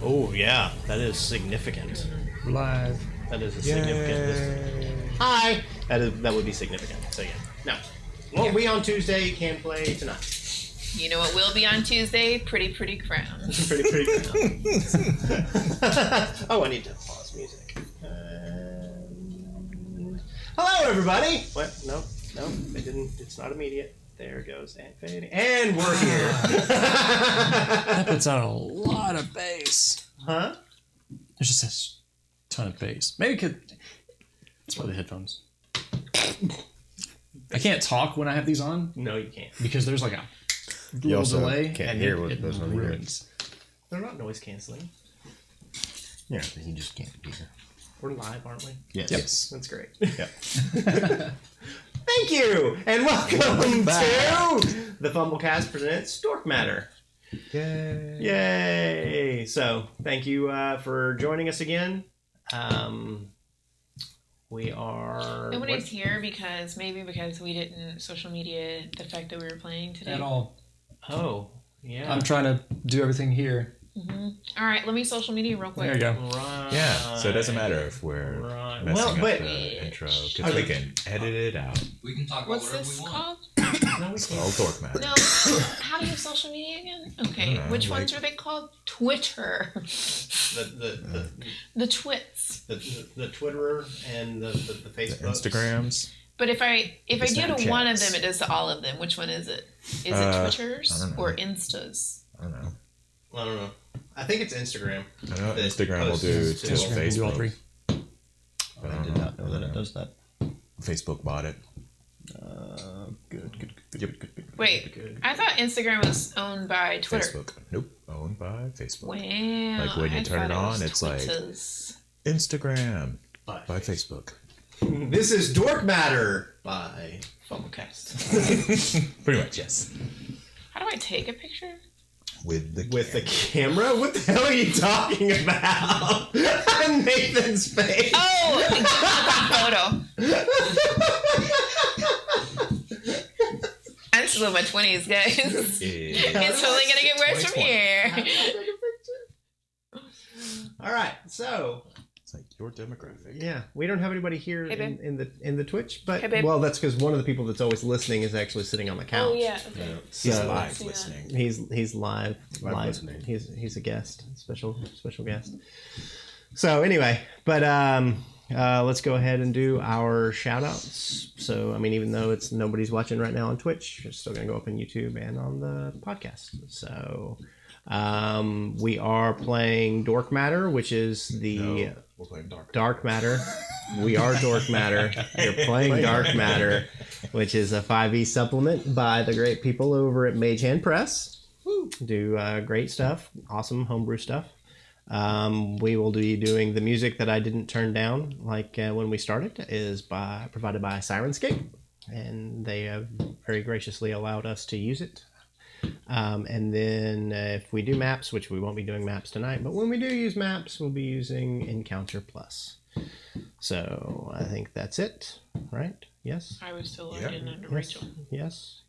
Oh, yeah. That is significant. Live. That is a significant. Hi! That would be significant. So, yeah. No. Won't be on Tuesday. Can play tonight. You know what will be on Tuesday? Pretty crowns. Pretty crowns. Oh, I need to pause music. Hello, everybody! What? No, it didn't. It's not immediate. There it goes. And fading. And we're here. That puts out a lot of bass. Huh? There's just a ton of bass. Maybe it's probably the headphones. I can't talk when I have these on. No, you can't. Because there's like a You also delay. can't hear what goes on here. They're not noise canceling. Yeah, but you just can't hear. We're live, aren't we? Yes. Yep. Yes. That's great. Yep. Thank you, and welcome to the Fumblecast presents Dork Matter. Yay. Yay! So, thank you for joining us again. We are... Nobody's here because we didn't social media the fact that we were playing today. At all. Oh, yeah. I'm trying to do everything here. Mm-hmm. All right, let me social media real quick. There you go. Right. Yeah, so it doesn't matter if we're messing up the intro, because we can edit it out. We can talk about What's whatever this we want. called? No, we It's can't. all Dork Matter. No, how do you social media again? Okay, know, which like- ones are they called? Twitter. The twits. The Twitterer and the The Facebook. Instagrams. But if I do to one of Snapchats. them, it does to all of them. Which one is it? Is it I Twitters don't know. or Instas? I don't know. I don't know. I think it's Instagram. I know That Instagram will posts do to- to Instagram can do all Facebook. three. But I did not know that it does that. Facebook bought it. Good. Wait, Good. I thought Instagram was owned by Twitter. Facebook. Nope. Owned by Facebook. Wow. Like when you I turn thought it on, was it's like- Twitters. Instagram Bye. by Facebook. This is Dork Matter by Fumblecast. Pretty much, yes. How do I take a picture? With the With the camera? What the hell are you talking about? Nathan's face. Oh, photo. I'm still in my 20s, guys. It's only gonna get worse from 2020. here. All right, so It's like your demographic. yeah, we don't have anybody here Hey, babe. in the Twitch, but Hey, babe. well, that's because one of the people that's always listening is actually sitting on the couch. Oh yeah. Okay. He's So live see that. listening. he's live listening. He's a guest, special guest. So anyway, but let's go ahead and do our shout outs. So I mean, even though it's nobody's watching right now on Twitch, it's still gonna go up on YouTube and on the podcast. So we are playing Dork Matter, which is the No, we're playing Dark Matter. We are Dork Matter. You're playing Dark Matter, which is a 5e supplement by the great people over at Mage Hand Press. Do great stuff, awesome homebrew stuff. We will be doing the music that I didn't turn down, like when we started, is provided by Sirenscape, and they have very graciously allowed us to use it. And then if we do maps, which we won't be doing maps tonight, but when we do use maps, we'll be using Encounter Plus. So I think that's it, right? Yes? I was still Yeah. logged in under Yes? Rachel.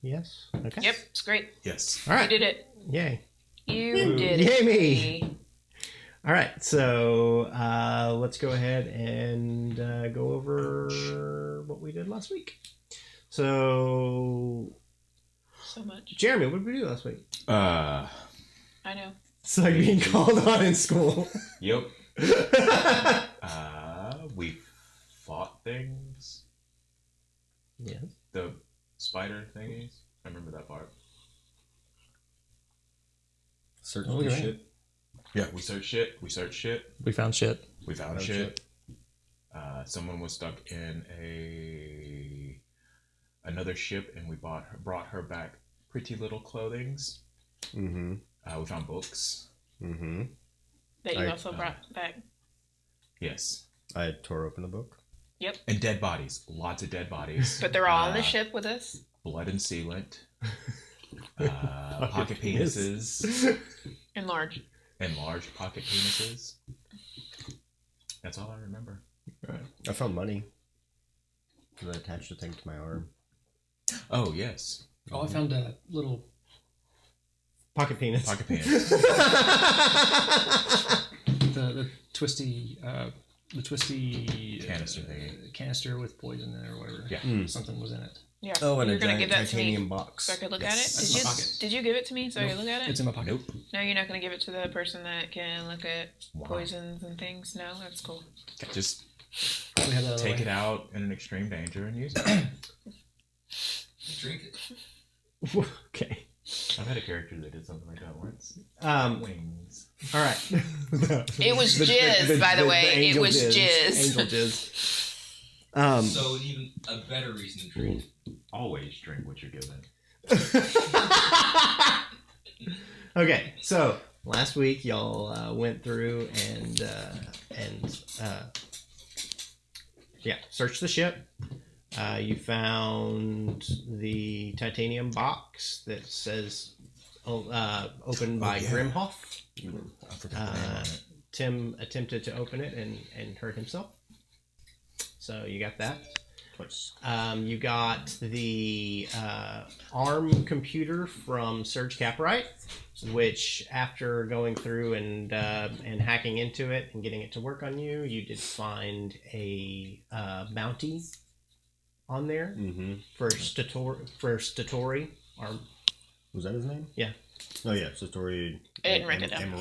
Yes? Okay. Yep, it's great. Yes. All You right. did it. Yay. You did Yay it. me. All right. So let's go ahead and go over what we did last week. So, So much. Jeremy, what did we do last week? I know. It's like being called on in school. Yep. We fought things. Yes. The spider thingies. I remember that part. Certainly Okay. shit. Yeah, we searched shit. We searched shit. We found shit. We found Oh, shit. Someone was stuck in another ship, and we brought her back pretty little clothings. Mm-hmm. We found books. Mm-hmm. That you I- also brought back. Yes. I tore open a book. And dead bodies. Lots of dead bodies. But they're all on the Uh, ship with us. Blood and sealant. Pocket penises. Enlarged. And large pocket penises. That's all I remember. I found money. Because I attached a thing to my arm. Oh, yes. Oh, I found a little Pocket penis. Pocket penis. The twisty Canister thingy. canister with poison in it or whatever. Yeah. Something was in it. Yeah. Oh, and You're a gonna giant give that to me titanium box. so I could look Yes. at That's it. in my pocket. Did you give it to me so I could look at it? It's in my pocket. Nope. No, you're not gonna give it to the person that can look at Wow. poisons and things. No, that's cool. Just We have that other take way. it out in an extreme danger and use it. Drink it. Okay. I've had a character that did something like that once. Wings. Wings. All right. It was jizz, by the way. It angel was jizz. Angel jizz. So even a better reason to drink. Always drink what you're given. Okay, so last week y'all went through and searched the ship. You found the titanium box that says opened by yeah. Grimhoff. I forgot the name on it. Tim attempted to open it and hurt himself. So you got that. Twice. You got the ARM computer from Serge Capright, which after going through and hacking into it and getting it to work on you, you did find a bounty on there Mm-hmm. for Statori. Or Was that his name? Yeah. Oh yeah, Satori. I didn't write it down.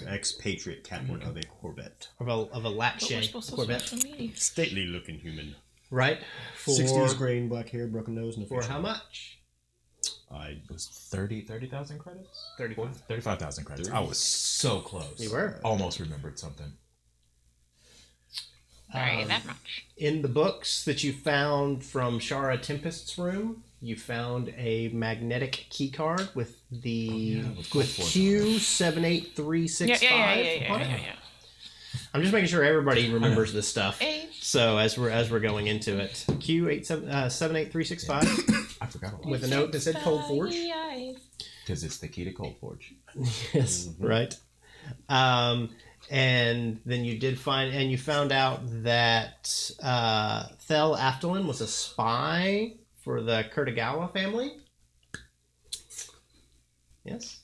Expatriate captain of a Corvette. of a But we're Latche supposed to Corvette, switch from meeting. Stately looking human. right? For 60s grain, black hair, broken nose, and a for fish how eye. much? It was 30,000 credits? 35. 35,000 credits. I was so close. You were. Almost remembered something. Sorry, that much. In the books that you found from Shara Tempest's room, you found a magnetic key card with the with with code Q78365 Yeah. on it. I'm just making sure everybody remembers this stuff. Eight. So as we're going into it, Q78365 I forgot all with a note that said Cold Forge. because it's the key to Cold Forge. Yes, right. And then you did find, and you found out that Thel Aftalin was a spy for the Kurtagawa family. Yes.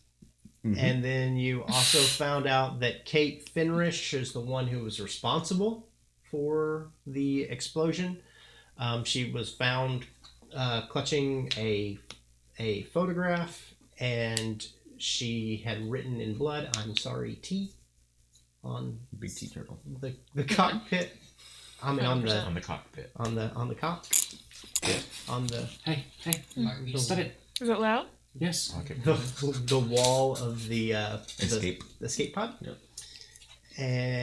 Mhm. And then you also found out that Kate Finrish is the one who was responsible for the explosion. She was found clutching a photograph, and she had written in blood, "I'm sorry, T," on Big T turtle. the cockpit. I mean, on the On the cockpit. on the cock. On the Hey, stop it. Is it loud? Yes. Okay. the wall of the Escape. the escape pod. Yep.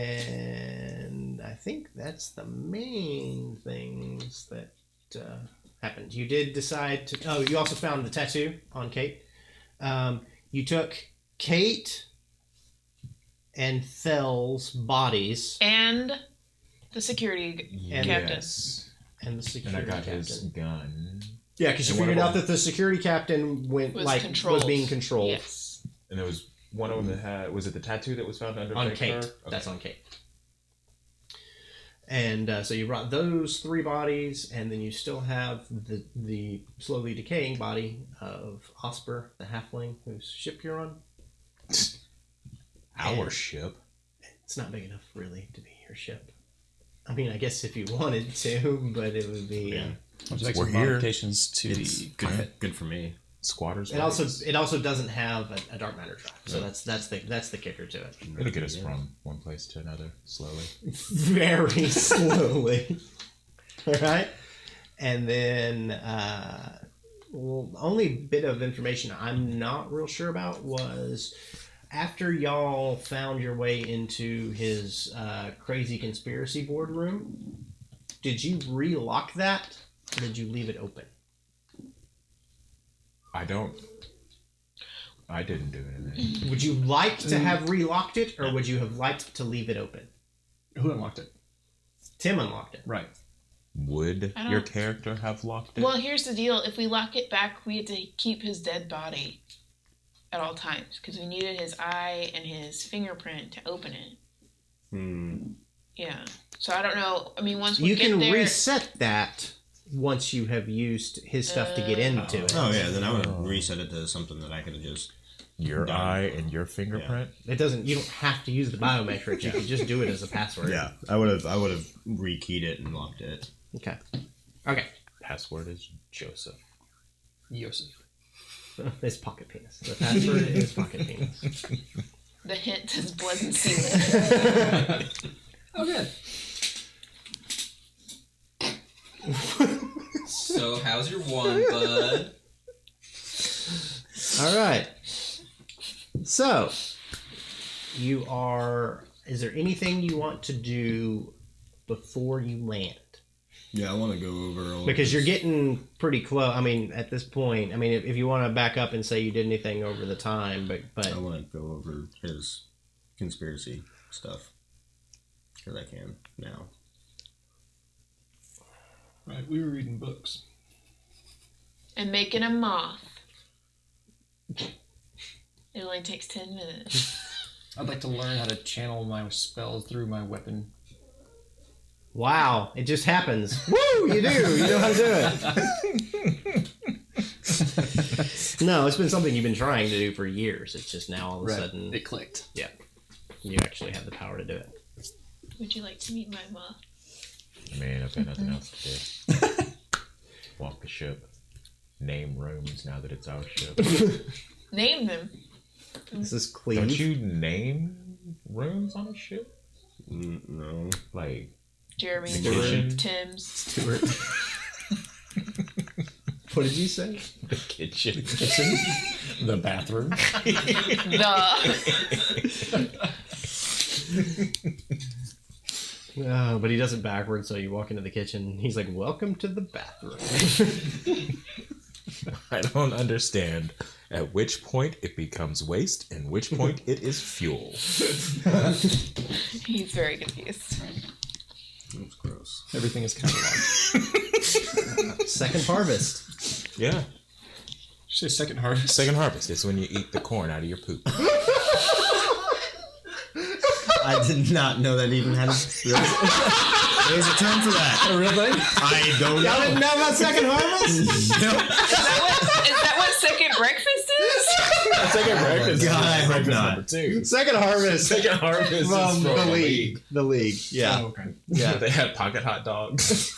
And I think that's the main things that happened. You did decide to. Oh, you also found the tattoo on Kate. You took Kate and Thel's bodies And the security captain. Yes. and the And security I got captain. his gun. Yeah, because you And one of figured out them- that the security captain went Was was controlled. being controlled Yes. And there was one of them that had, was it the tattoo that was found under on Frank's Kate. car? Okay. That's on Kate. And so you brought those 3 bodies, and then you still have the slowly decaying body of Osper, the halfling, whose ship you're on. Our And ship. it's not big enough, really, to be your ship. I mean, I guess if you wanted to, but it would be. Yeah. I'll just make We're some here. modifications to It's the good, cockpit. good for me. Squatters. It also doesn't have a dark matter drive, so that's the kicker to it. It'll get us from one place to another slowly. Very slowly. All right, and then only bit of information I'm not real sure about was after y'all found your way into his crazy conspiracy boardroom. Did you relock that, or did you leave it open? I didn't do it. Would you like to have relocked it, or would you have liked to leave it open? Who unlocked it? Tim unlocked it. Right. Would I don't- your character have locked it? Well, here's the deal. If we lock it back, we had to keep his dead body at all times because we needed his eye and his fingerprint to open it. Hmm. Yeah. So I don't know. I mean, once we You get can there, reset that once you have used his stuff to get into it. Oh yeah, then I would reset it to something that I could have just Your done. eye and your fingerprint. It doesn't. You don't have to use the biometrics. You can just do it as a password. Yeah, I would have rekeyed it and locked it. Okay. Okay. Password is Joseph. Yosef. It's pocket penis. The password is pocket penis. The hint is blood and semen. Oh, good. So, how's your one, bud? All right. So, you are. Is there anything you want to do before you land? Yeah, I want to go over all Because you're getting pretty close. I mean, at this point, I mean, if you want to back up and say you did anything over the time, but I want to go over his conspiracy stuff because I can now. Right, we were reading books. And making a moth. It only takes 10 minutes. I'd like to learn how to channel my spells through my weapon. wow, it just happens. Woo! You do. You know how to do it. No, it's been something you've been trying to do for years. It's just now all of a sudden It clicked. you actually have the power to do it. Would you like to meet my moth? I mean, I've got nothing else to do. Walk the ship. Name rooms now that it's our ship. Name them. This is clean. Don't you name rooms on a ship? No. Like Jeremy, Stewart. Tim's. Stewart. What did you say? the kitchen. The bathroom. But he does it backwards, so you walk into the kitchen. He's like, "Welcome to the bathroom." I don't understand at which point it becomes waste and which point it is fuel. He's very confused. That's gross. Everything is cataloged. Second harvest. Yeah. Did you say second harvest? Second harvest is when you eat the corn out of your poop. I did not know that even had a... There's a term for that. Really? I don't Y'all know. didn't know about second harvest? Is that what second breakfast is? Second breakfast. God, I hope not. Number 2. Second harvest. Second harvest is From from the league. The league. Yeah. Oh, okay. Yeah. They have pocket hot dogs.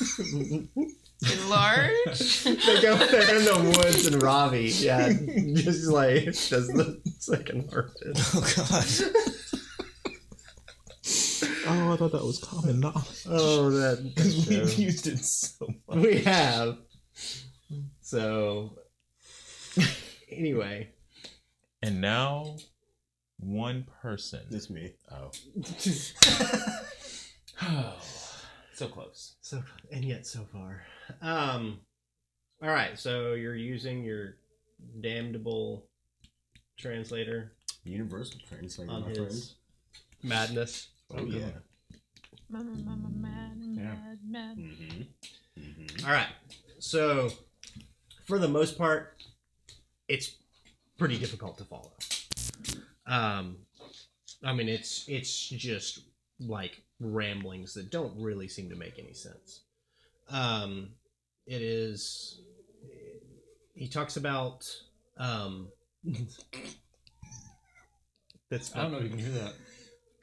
Large? They go there in the woods and Ravi. Yeah. Just like does the second harvest. Oh, God. Oh, I thought that was common knowledge. Oh, that. We've used it so much. We have. So. Anyway. And now, one person. It's me. Oh. So close. So and yet so far. All right. So you're using your damnable translator Universal translator, on my his friend. madness. Oh, yeah. Mama, mad, Yeah. mad. Mm-hmm. Mm-hmm. All right. So for the most part, it's pretty difficult to follow. I mean, it's just like ramblings that don't really seem to make any sense. It is. He talks about. That's. I don't know if you can hear that.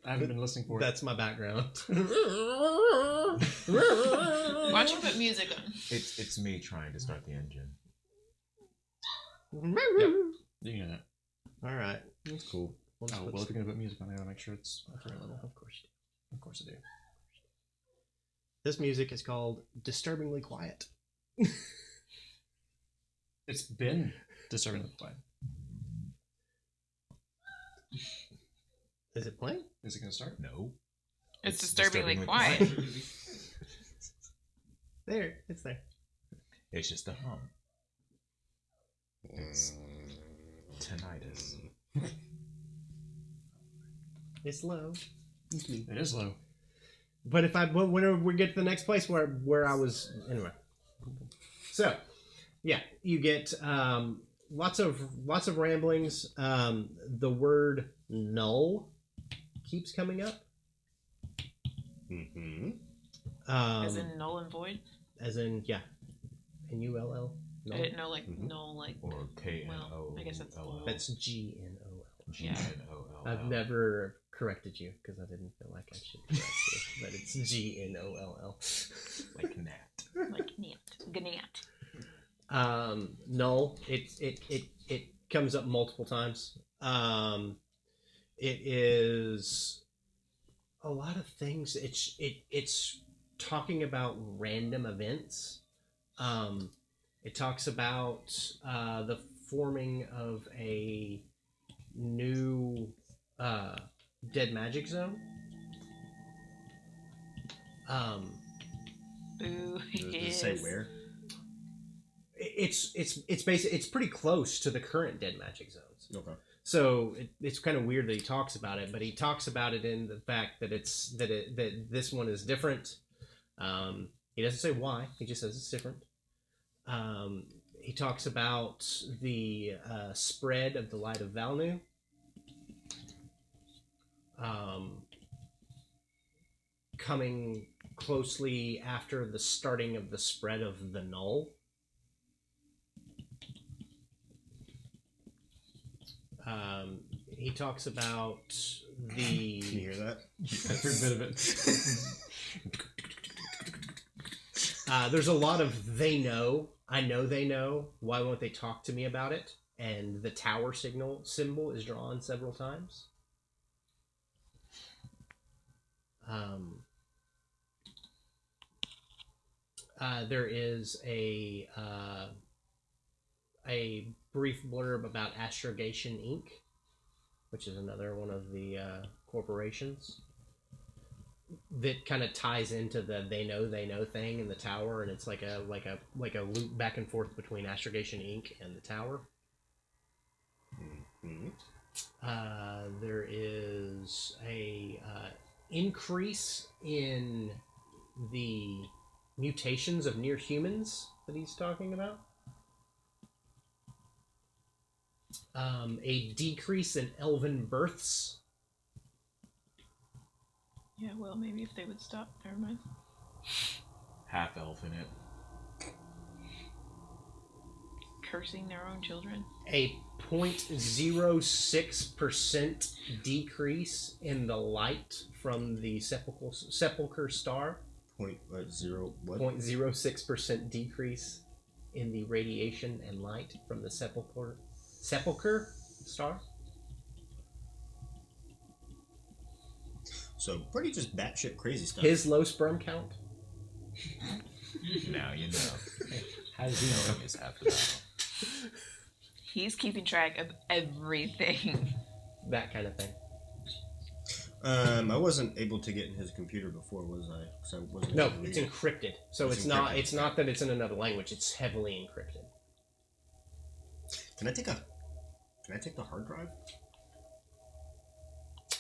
I haven't been listening for it. That's my background. Watch him put music on. It's me trying to start the engine. You can hear that. All right, that's cool. Oh, well, if you're going to put music on, I gotta make sure it's up for a little. Of course you do. Of course I do. This music is called "Disturbingly Quiet." It's been disturbingly quiet. Is it playing? Is it going to start? No. It's disturbingly quiet. There, it's there. It's just a hum. It's tinnitus. It's low. It is low. But whenever we get to the next place where I was anyway. So, yeah, you get lots of ramblings. The word null keeps coming up. Mm-hmm. As in null and void? As in, yeah. N-U-L-L? I didn't know, like, Mhm. no, like, Or K-N-O. I guess that's old. That's G-N-O-L. G-N-O-L. I've never corrected you because I didn't feel like I should correct you, but it's G-N-O-L-L. Like Nat. like, Gnat. Null. It comes up multiple times. It is a lot of things. It's talking about random events. It talks about the forming of a new dead magic zone. Boo. Does it say where? It's basically it's pretty close to the current dead magic zones. Okay. So it's kind of weird that he talks about it, but he talks about it in the fact that that this one is different. He doesn't say why; he just says it's different. He talks about the spread of the light of Valnu. Coming closely after the starting of the spread of the null. He talks about the. Can you hear that? Every bit of it. There's a lot of they know. I know they know. Why won't they talk to me about it? And the tower symbol is drawn several times. There is a brief blurb about Astrogation Inc., which is another one of the corporations that kind of ties into the they know thing in the tower, and it's like a loop back and forth between Astrogation Inc. and the tower. Mm-hmm. There is a increase in the mutations of near humans that he's talking about. A decrease in elven births. Yeah, well, maybe if they would stop. Never mind. Half elf in it. Cursing their own children. A 0.06% decrease in the light from the sepulchre star. 0.06% decrease in the radiation and light from the sepulchre star. So pretty just batshit crazy stuff. His low sperm count. Now you know. How does he know? Is half the battle. He's keeping track of everything. That kind of thing. I wasn't able to get in his computer before, was I? 'Cause I wasn't No, able to it's read it. encrypted. So It's it's not. encrypted. It's not that it's in another language. It's heavily encrypted. Can I take the hard drive?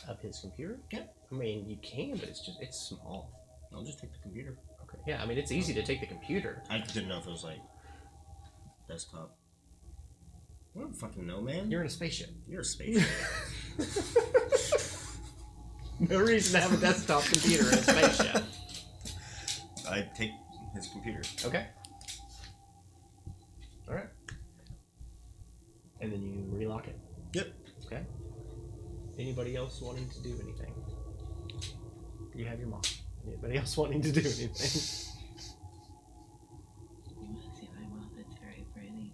Of his computer? Yeah. I mean, you can, but it's small. I'll just take the computer. Okay. Yeah, I mean, it's easy to take the computer. I didn't know if it was like desktop. I don't fucking know, man. You're in a spaceship. You're a spaceship. No reason to have a desktop computer in a spaceship. I take his computer. Okay. All right. And then you relock it. Yep. Okay. Anybody else wanting to do anything? You have your mom. Anybody else wanting to do anything? You want to see my mouth? It's very pretty.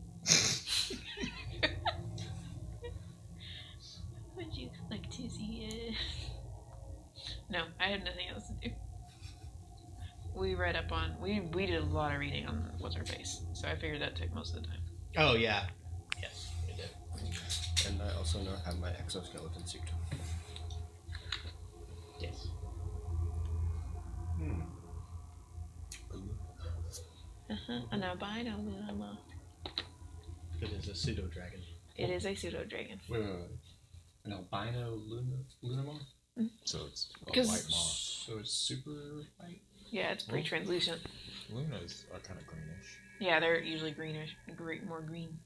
Would you like to see it? No, I had nothing else to do. We read up on. We did a lot of reading on what's her face, so I figured that took most of the time. Oh yeah. Yes, we did. And I also now have my exoskeleton suit. Yes. An albino Luna. It is a pseudo dragon. It is a pseudo dragon. Wait. An albino Lunamar? So it's a 'Cause- white moss. So it's super white? Yeah, it's pretty translucent. Lunas are kind of greenish. Yeah, they're usually greenish, more green.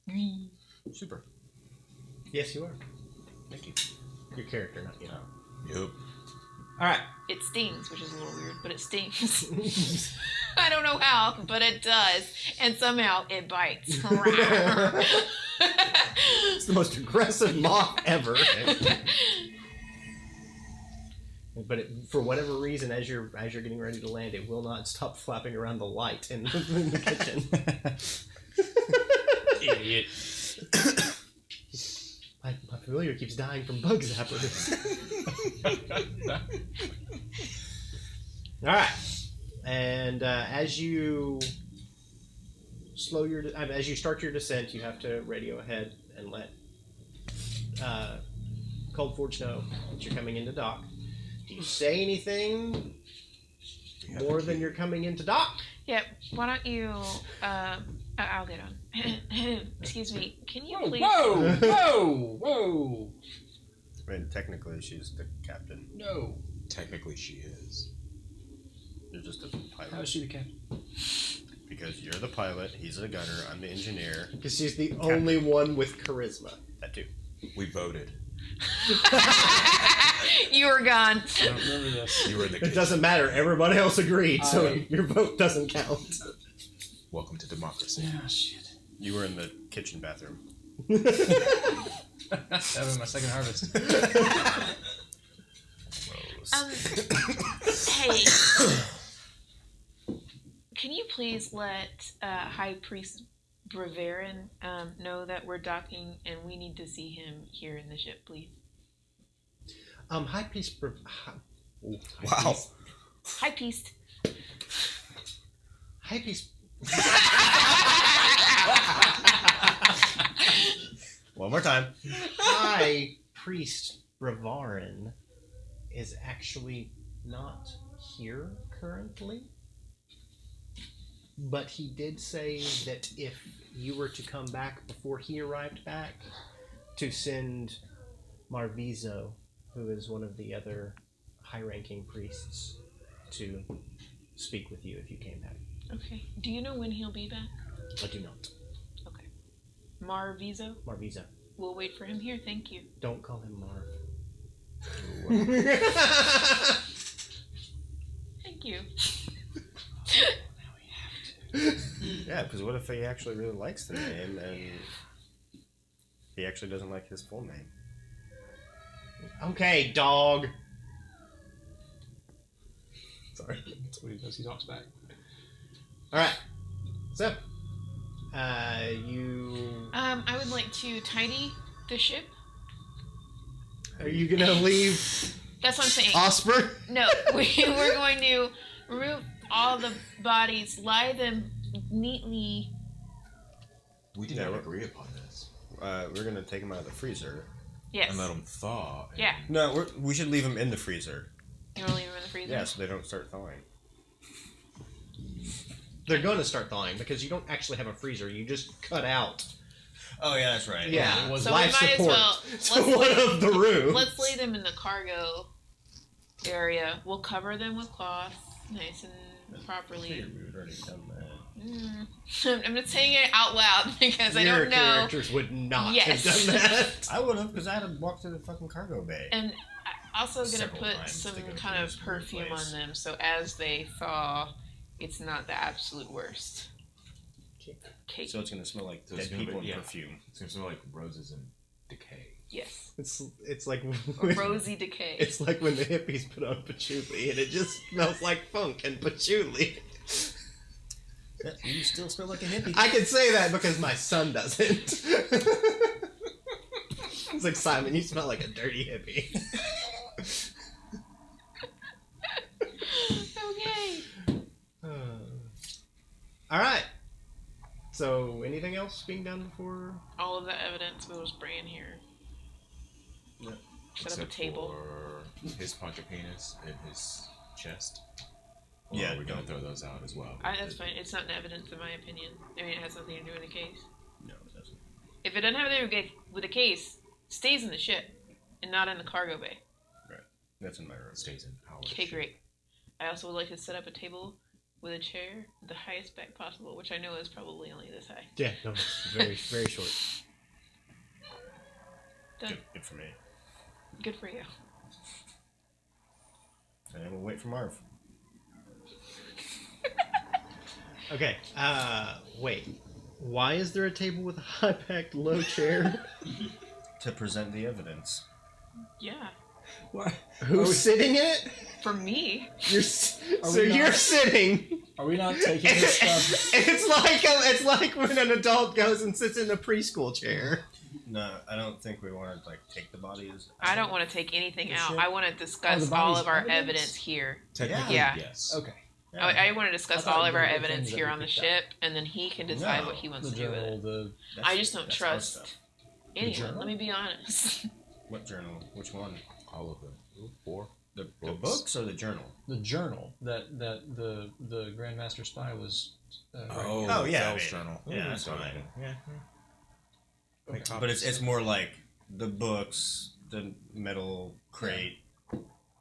Green. Super. Yes, you are. Thank you. Your character, not you. Yep. All right. It stings, which is a little weird, but it stings. I don't know how, but it does. And somehow it bites. It's the most aggressive moth ever. But for whatever reason, as you're getting ready to land, it will not stop flapping around the light in the kitchen. Idiot. My familiar keeps dying from bug zappers. All right, and as you as you start your descent, you have to radio ahead and let Cold Forge know that you're coming into dock. Do you say anything more than you're coming into dock? Yeah, why don't you, I'll get on. Excuse me, can you please... Whoa! I mean, technically, she's the captain. No. Technically, she is. You're just a pilot. How is she the captain? Because you're the pilot, he's the gunner, I'm the engineer. Because she's the only one with charisma. That too. We voted. You were gone. I don't remember this. You were in the It kitchen. doesn't matter. Everybody else agreed, so your vote doesn't count. Welcome to democracy. Yeah, shit. You were in the kitchen bathroom. That was my second harvest. Hey, can you please let High Priest Breverin know that we're docking and we need to see him here in the ship, please? High Priest. Wow. High Priest. High Priest. One more time. High Priest Brevarin is actually not here currently. But he did say that if you were to come back before he arrived back, to send Marvizo, who is one of the other high-ranking priests, to speak with you if you came back. Okay. Do you know when he'll be back? I do not. Okay. Marvizo? Marvizo. We'll wait for him here. Thank you. Don't call him Marv. Thank you. Yeah, because what if he actually really likes the name and he actually doesn't like his full name? Okay, dog. Sorry. That's what he does. He talks back. Alright. So, you... I would like to tidy the ship. Are you gonna leave That's what I'm saying. Osper? No, we're going to remove all the bodies, lie them neatly. We did Yeah, not we're- agree upon this. We're gonna take him out of the freezer. Yes. And let them thaw. and- Yeah. No, we should leave him in the freezer. You want to leave them in the freezer? Yeah, so they don't start thawing. They're gonna start thawing because you don't actually have a freezer. You just cut out. Oh yeah, that's right. Yeah, it was So life we might as support well. to one of the rooms. Let's lay them in the cargo area. We'll cover them with cloth, nice and properly. Figured we would already done that. I'm not saying it out loud because I Your don't know. characters would not Yes. have done that. I would have, because I had to walk through the fucking cargo bay. And I'm also gonna Several put times some to go kind through of this weird perfume place. on them, so as they thaw, it's not the absolute worst. Cake. So it's gonna smell like So it's dead gonna be- people and yeah. perfume. It's going to smell like roses and decay. Yes. It's like Rosy decay. It's like when the hippies put on patchouli and it just smells like funk and patchouli. You still smell like a hippie. I can say that because my son doesn't. It's like, Simon, you smell like a dirty hippie. Okay. Alright. So, anything else being done before? All of the evidence was bringing here. Yeah. Set up a table. For his poncho penis in his chest. Or Yeah, are we going don't- to throw those out as well? That's fine. It's not an evidence, in my opinion. I mean, it has nothing to do with the case. No, it doesn't. If it doesn't have anything to do with the case, it stays in the ship and not in the cargo bay. That's in my room. It stays in our Okay, ship. great. I also would like to set up a table with a chair, the highest back possible, which I know is probably only this high. Yeah, no, it's very, very short. Done. Good for me. Good for you. And we'll wait for Marv. Okay. Wait. Why is there a table with a high-backed low chair? To present the evidence. Yeah. What? Who's sitting in it? For me. You're sitting. Are we not taking this stuff? It's like when an adult goes and sits in a preschool chair. No, I don't think we want to like take the bodies. I don't want to take anything out. ship? I want to discuss the all body's of our evidence? evidence here. Technically, Yeah. yes. Okay. Yeah. I want to discuss I thought all of our the evidence things that here we on the picked ship, and then he can decide No. what he wants The to do with journal, it. the I just don't that's our trust stuff. anyone. journal? Let me be honest. What journal? Which one? All of them. 4. The Books. books or the journal? journal that the Grandmaster Spy was. Oh, Oh, yeah, Bell's I mean, journal. yeah, that's Okay. fine. Yeah. Make But copies. it's more like the books, the metal crate,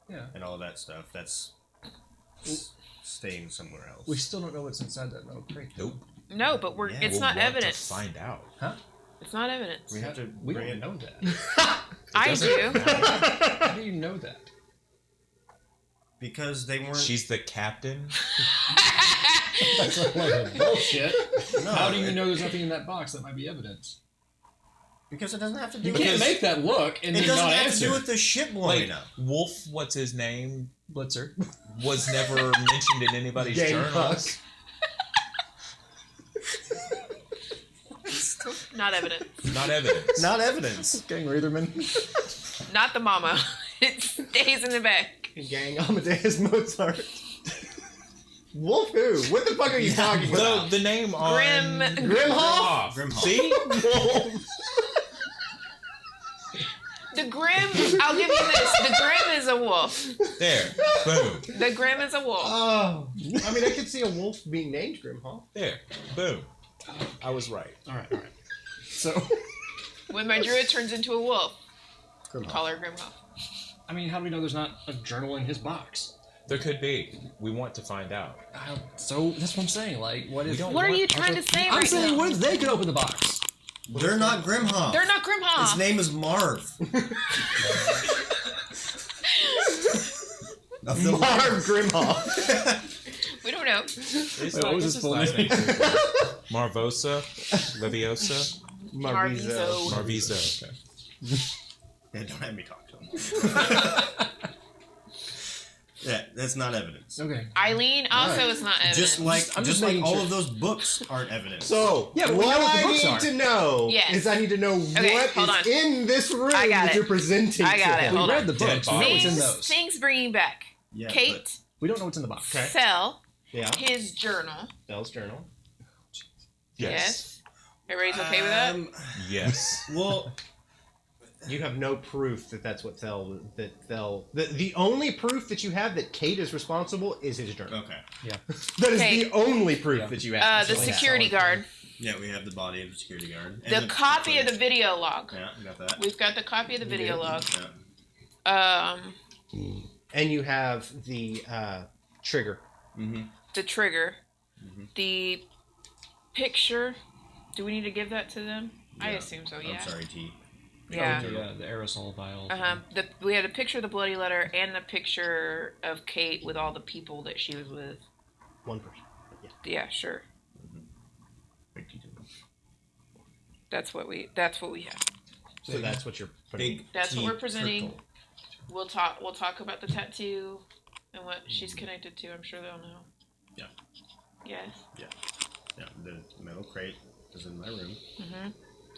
Yeah. and all that stuff. That's staying somewhere else. We still don't know what's inside that metal crate. Nope. No, but Yeah. it's We'll not want evidence. To find out. It's not evidence. We have to We bring don't it. know that. I doesn't do. How do you know that? Because they weren't. She's the captain. That's like bullshit. No, How do you know there's nothing in that box that might be evidence? Because it doesn't have to do. You with can't Because- make that look and It then doesn't not have answer. to do with the ship blowing Like up. Wolf, what's his name? Blitzer. Was never mentioned in anybody's Gang journals. Not evidence. Not evidence. Not evidence. Gang Reitherman. Not the mama. It stays in the back. Gang Amadeus Mozart. Wolf who? What the fuck are you talking about? The name on Grimhoff? Grimhoff. See? Wolf. The Grim, I'll give you this. The Grim is a wolf. There. Boom. The Grim is a wolf. Oh. I mean, I could see a wolf being named Grimhoff. There. Boom. I was right. All right. So, When my druid turns into a wolf, Grimhoff. call her Grimhoff. I mean, how do we know there's not a journal in his box? There could be. We want to find out. So that's what I'm saying. Like, what if? don't What are want you trying to say I'm right saying, now? what if they could open the box? They're not Grimhoff. They're not Grimhoff. His name is Marv. Of the Marv Grimhoff. We don't know. It's Wait, what was his full name? Marvosa? Leviosa? Marvizo. Marvizo. Okay. Yeah, don't have me talk to him. Yeah, that's not evidence. Okay. Eileen also is not evidence. Just like I'm just just like making all sure. of those books aren't evidence. So, Yeah, but we what know what the I books need are. to know Yes. is I need to know Okay, what hold is on. in this room I got that it. you're presenting I got to it. him. We Hold read on. the books. We know what's in those. Things bringing back. yeah, Kate We don't know what's in the box. Okay. fell Yeah. his journal. Bell's journal. Yes. Everybody's okay with that? Yes. Well, You have no proof that that's what Thel. The only proof that you have that Kate is responsible is his journal. okay. That is Okay. the only proof Yeah. that you have. The security guard. Yeah, we have the body of the security guard. The copy of the video log. Yeah, we got that. We've got the copy of the video log. Yeah. And you have the trigger. Mm-hmm. The trigger. The picture. Do we need to give that to them? I Yeah. assume so, yeah. I'm sorry, T. Yeah. The aerosol vial. We had a picture of the bloody letter and the picture of Kate with all the people that she was with. One person. Yeah, sure. That's what we have. So that's what you're putting. Big. That's what T we're presenting. Turtle. We'll talk about the tattoo and what she's connected to. I'm sure they'll know. Yeah. Yes. Yeah, the metal crate is in my room.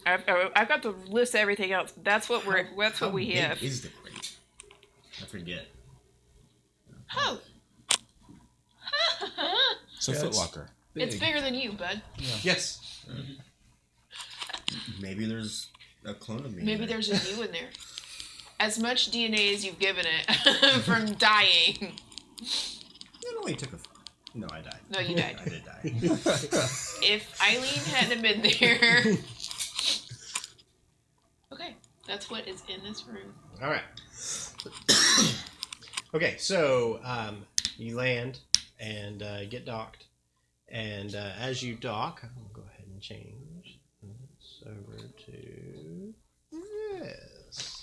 I've got the list of everything else. That's what we big have. is the crate? I forget. Oh. So Foot Locker. It's bigger than you, bud. Yes. Maybe there's a clone of me. Maybe in there. there's a you in there. As much DNA as you've given it from dying. It only took a. No, I died. No, you died. I did die. If Eileen hadn't been there. Okay, that's what is in this room. All right. Okay, so you land and get docked, and as you dock, I'll go ahead and change this over to this.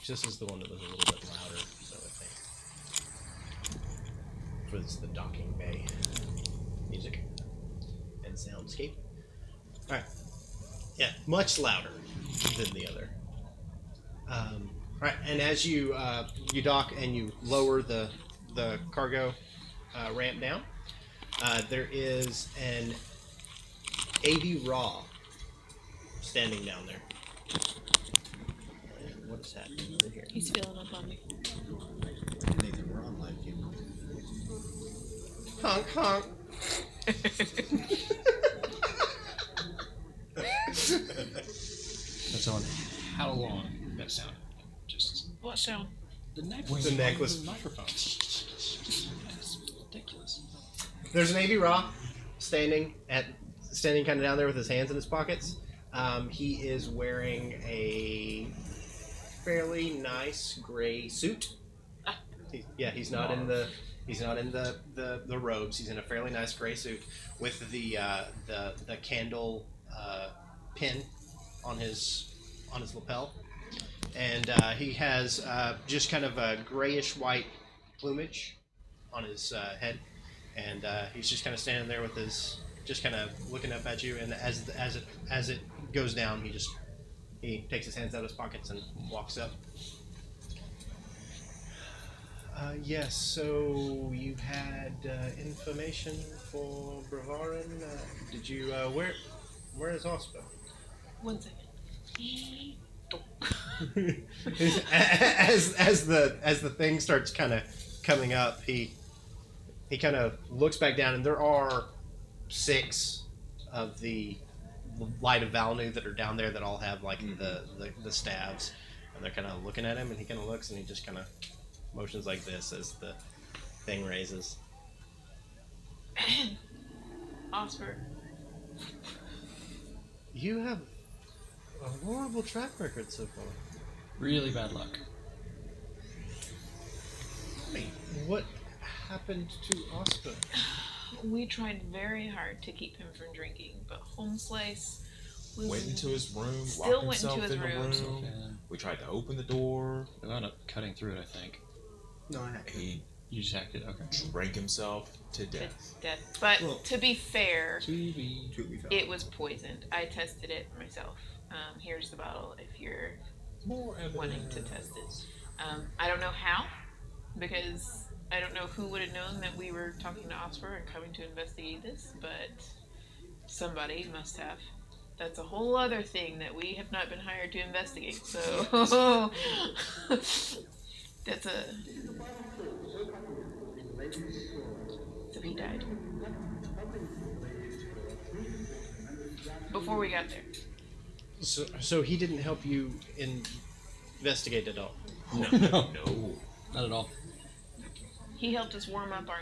This is the one that was a little bit louder, so I think for this the docking bay music. soundscape. All right. Yeah, much louder than the other. All right, and as you you dock and you lower the cargo ramp down, there is an AV Raw standing down there. What is happening over here? He's filling up on me. Nathan, we're on live here. Honk honk. That's on how long that sounded. Just What sound? the neck. The neck was- the microphone. That's ridiculous. There's an AV Raw standing kind of down there with his hands in his pockets. He is wearing a fairly nice gray suit. He's not in the robes. He's in a fairly nice gray suit with the candle pin on his lapel, and he has just kind of a grayish white plumage on his head, and he's just kind of standing there with his just kind of looking up at you. And as it goes down, he takes his hands out of his pockets and walks up. Yes, so you had information for Bravarin. Did you, where is Osper? 1 second. as the thing starts kind of coming up, he kind of looks back down, and there are 6 of the Light of Valnu that are down there that all have like the staves, and they're kind of looking at him, and he kind of looks, and he just kind of motions like this as the thing raises. Osper. You have a horrible track record so far. Really bad luck. What happened to Osper? We tried very hard to keep him from drinking, but Homeslice was Went into his room, Still locked went into himself his in the room. room. Yeah. We tried to open the door. We wound up cutting through it, I think. No, I haven't. He You just hacked it. Okay. drank himself to to death. death. But Well- to be fair, To be fair. it was poisoned. I tested it myself. Here's the bottle if you're More evidence. wanting to test it. I don't know how, because I don't know who would have known that we were talking to Osper and coming to investigate this, but somebody must have. That's a whole other thing that we have not been hired to investigate, so that's a... So he died. Before we got there. So he didn't help you investigate at all? No, No. not at all. He helped us warm up our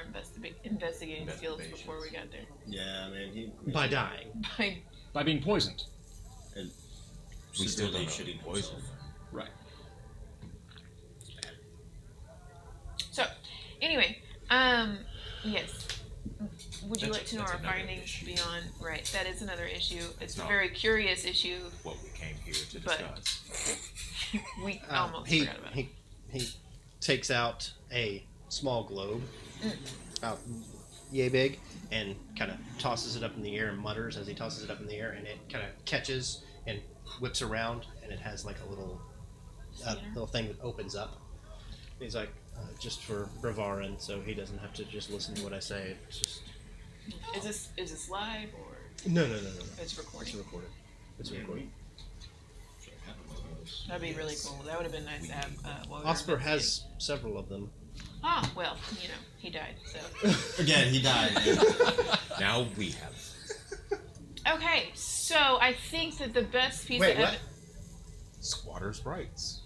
investigating skills before we got there. Yeah, I mean, he By dying. By being poisoned. We still don't know should the poison. Right. So, anyway, yes. Would you That's like a- to know that's our another findings issue. beyond? Right, that is another issue. It's a not- very curious issue. What we came here to But- discuss. We almost he, forgot about it. he takes out a small globe, Mm. about yay big, and kind of tosses it up in the air and mutters as he tosses it up in the air, and it kind of catches and whips around, and it has like a little Theater? little thing that opens up. He's like, just for Bravarin, so he doesn't have to just listen to what I say. It's just Is this live or no. it's It's recording? recorded. It's recorded. That'd be really cool. That would have been nice to have. While we were Osper investigating. has several of them. Ah, well, you know, he died. So Again, he died. Now we have. okay. So I think that the best piece Wait, of what? Squatter's rights.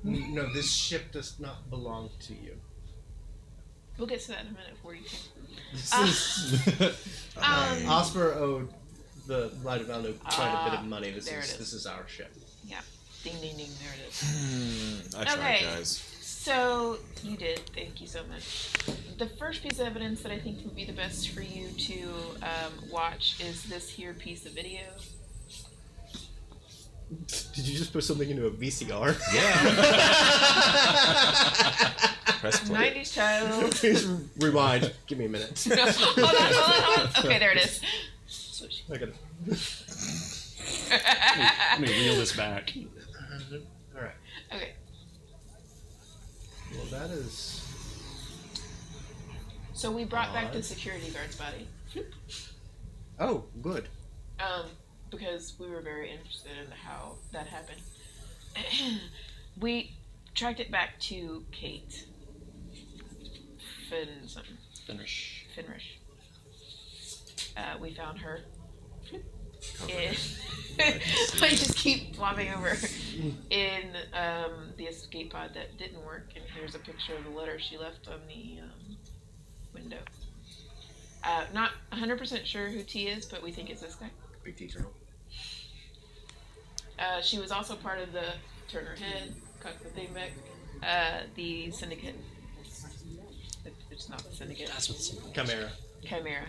No, this ship does not belong to you. we'll get to that in a minute. 42. This is Um, Osper owed the Light of Valnu quite a bit Ah, of money. This there is it is. this is our ship. Yeah. Ding ding ding. There it is. I tried, Okay. guys. So you did. Thank you so much. The first piece of evidence that I think would be the best for you to watch is this here piece of video. Did you just put something into a VCR? Press play. 90s child. Please rewind. Give me a minute. hold on. Okay, there it is. So I gotta. Let me reel this back. All right. Okay. Well, that is. So we brought back the Odd. security guard's body. Oh, good. Because we were very interested in how that happened. We tracked it back to Kate. Finish. Finrish. We found her. Covered In, in I just keep flopping over in the escape pod that didn't work, and here's a picture of the letter she left on the window. Not 100% sure who T is, but we think it's this guy. Big T turtle. She was also part of the turn her head, cock the thing back, the syndicate. It's not the syndicate. That's what it's Chimera. Chimera.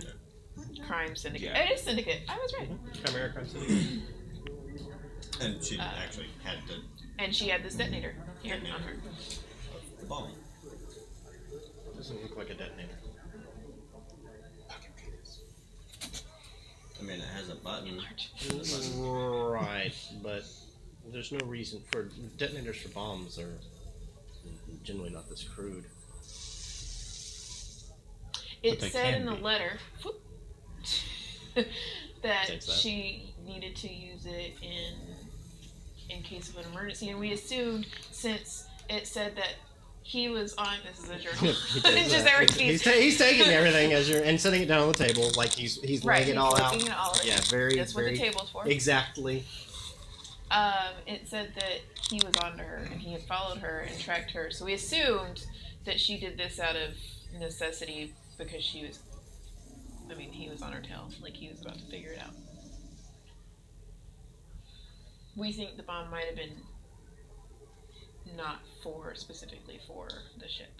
Crime syndicate. Yeah. It is syndicate. I was right. Chimera Crime City. And she actually had the And she had this detonator here on her. bomb. Doesn't look like a detonator. I mean, it has a button. Right, but there's no reason for detonators for bombs are generally not this crude. It they said can in the be. letter that Takes that. she needed to use it in case of an emergency, and we assumed since it said that he was on. This is a journal. He takes Just that. everything. He's taking everything as you're and setting it down on the table like he's Right, laying it all out. looking at all of it. Yeah, very That's what very the table's for. exactly. It said that he was onto her and he had followed her and tracked her. So we assumed that she did this out of necessity because she was. I mean, he was on her tail, like he was about to figure it out. We think the bomb might have been not specifically for the ship.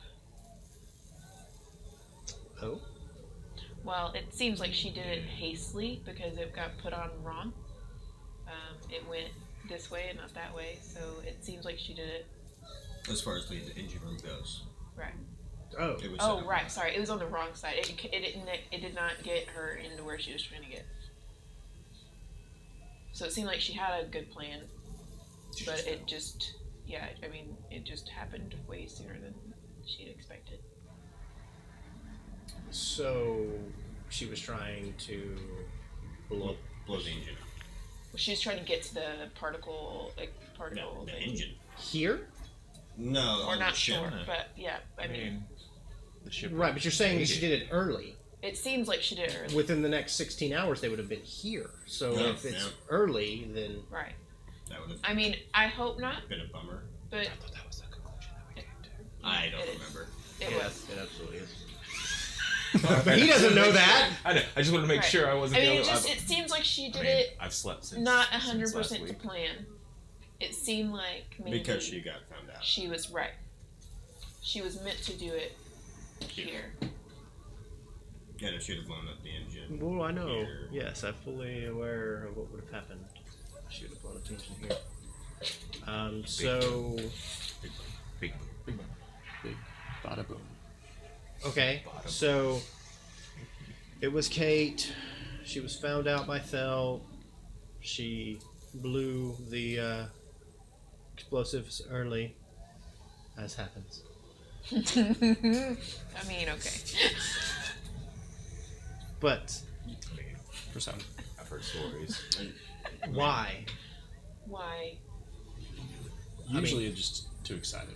Oh, Well, it seems like she did it hastily because it got put on wrong. It went this way and not that way, so it seems like she did it As far as the engine room goes. right. oh, It was Oh, set up right. Sorry, it was on the wrong side. It did not get her into where she was trying to get. So it seemed like she had a good plan, but it just, yeah. I mean, it just happened way sooner than she'd expected. so she was trying to blow. blow the engine up. She was trying to get to the particle, No, the thing. engine. Here? No, We're on not the ship. sure, but yeah. I mean, the ship. Right, but you're saying that she did it early. it seems like she did it early. Within the next 16 hours, they would have been here. So Yeah, if it's yeah. early, then Right. That would have I mean, I hope not, been a bummer. but thought that was the conclusion that we came to. I don't It is. remember. it was. it absolutely is. But he doesn't know that. I know. I just wanted to make Right. sure I wasn't. I mean, the only- it seems like she did I mean, it I've slept since not since 100% last to week. plan. It seemed like maybe Because she got found out. she was right. She was meant to do it here. Yeah, if she'd have blown up the engine. Well, I know. Here. Yes, I'm fully aware of what would have happened. She would have blown attention here. So, Big. Big bada boom. okay. Bottom. So, it was Kate. She was found out by Thel. She blew the explosives early, as happens. I mean, okay. But For some. I've heard stories. why? Why? Usually you're just too excited.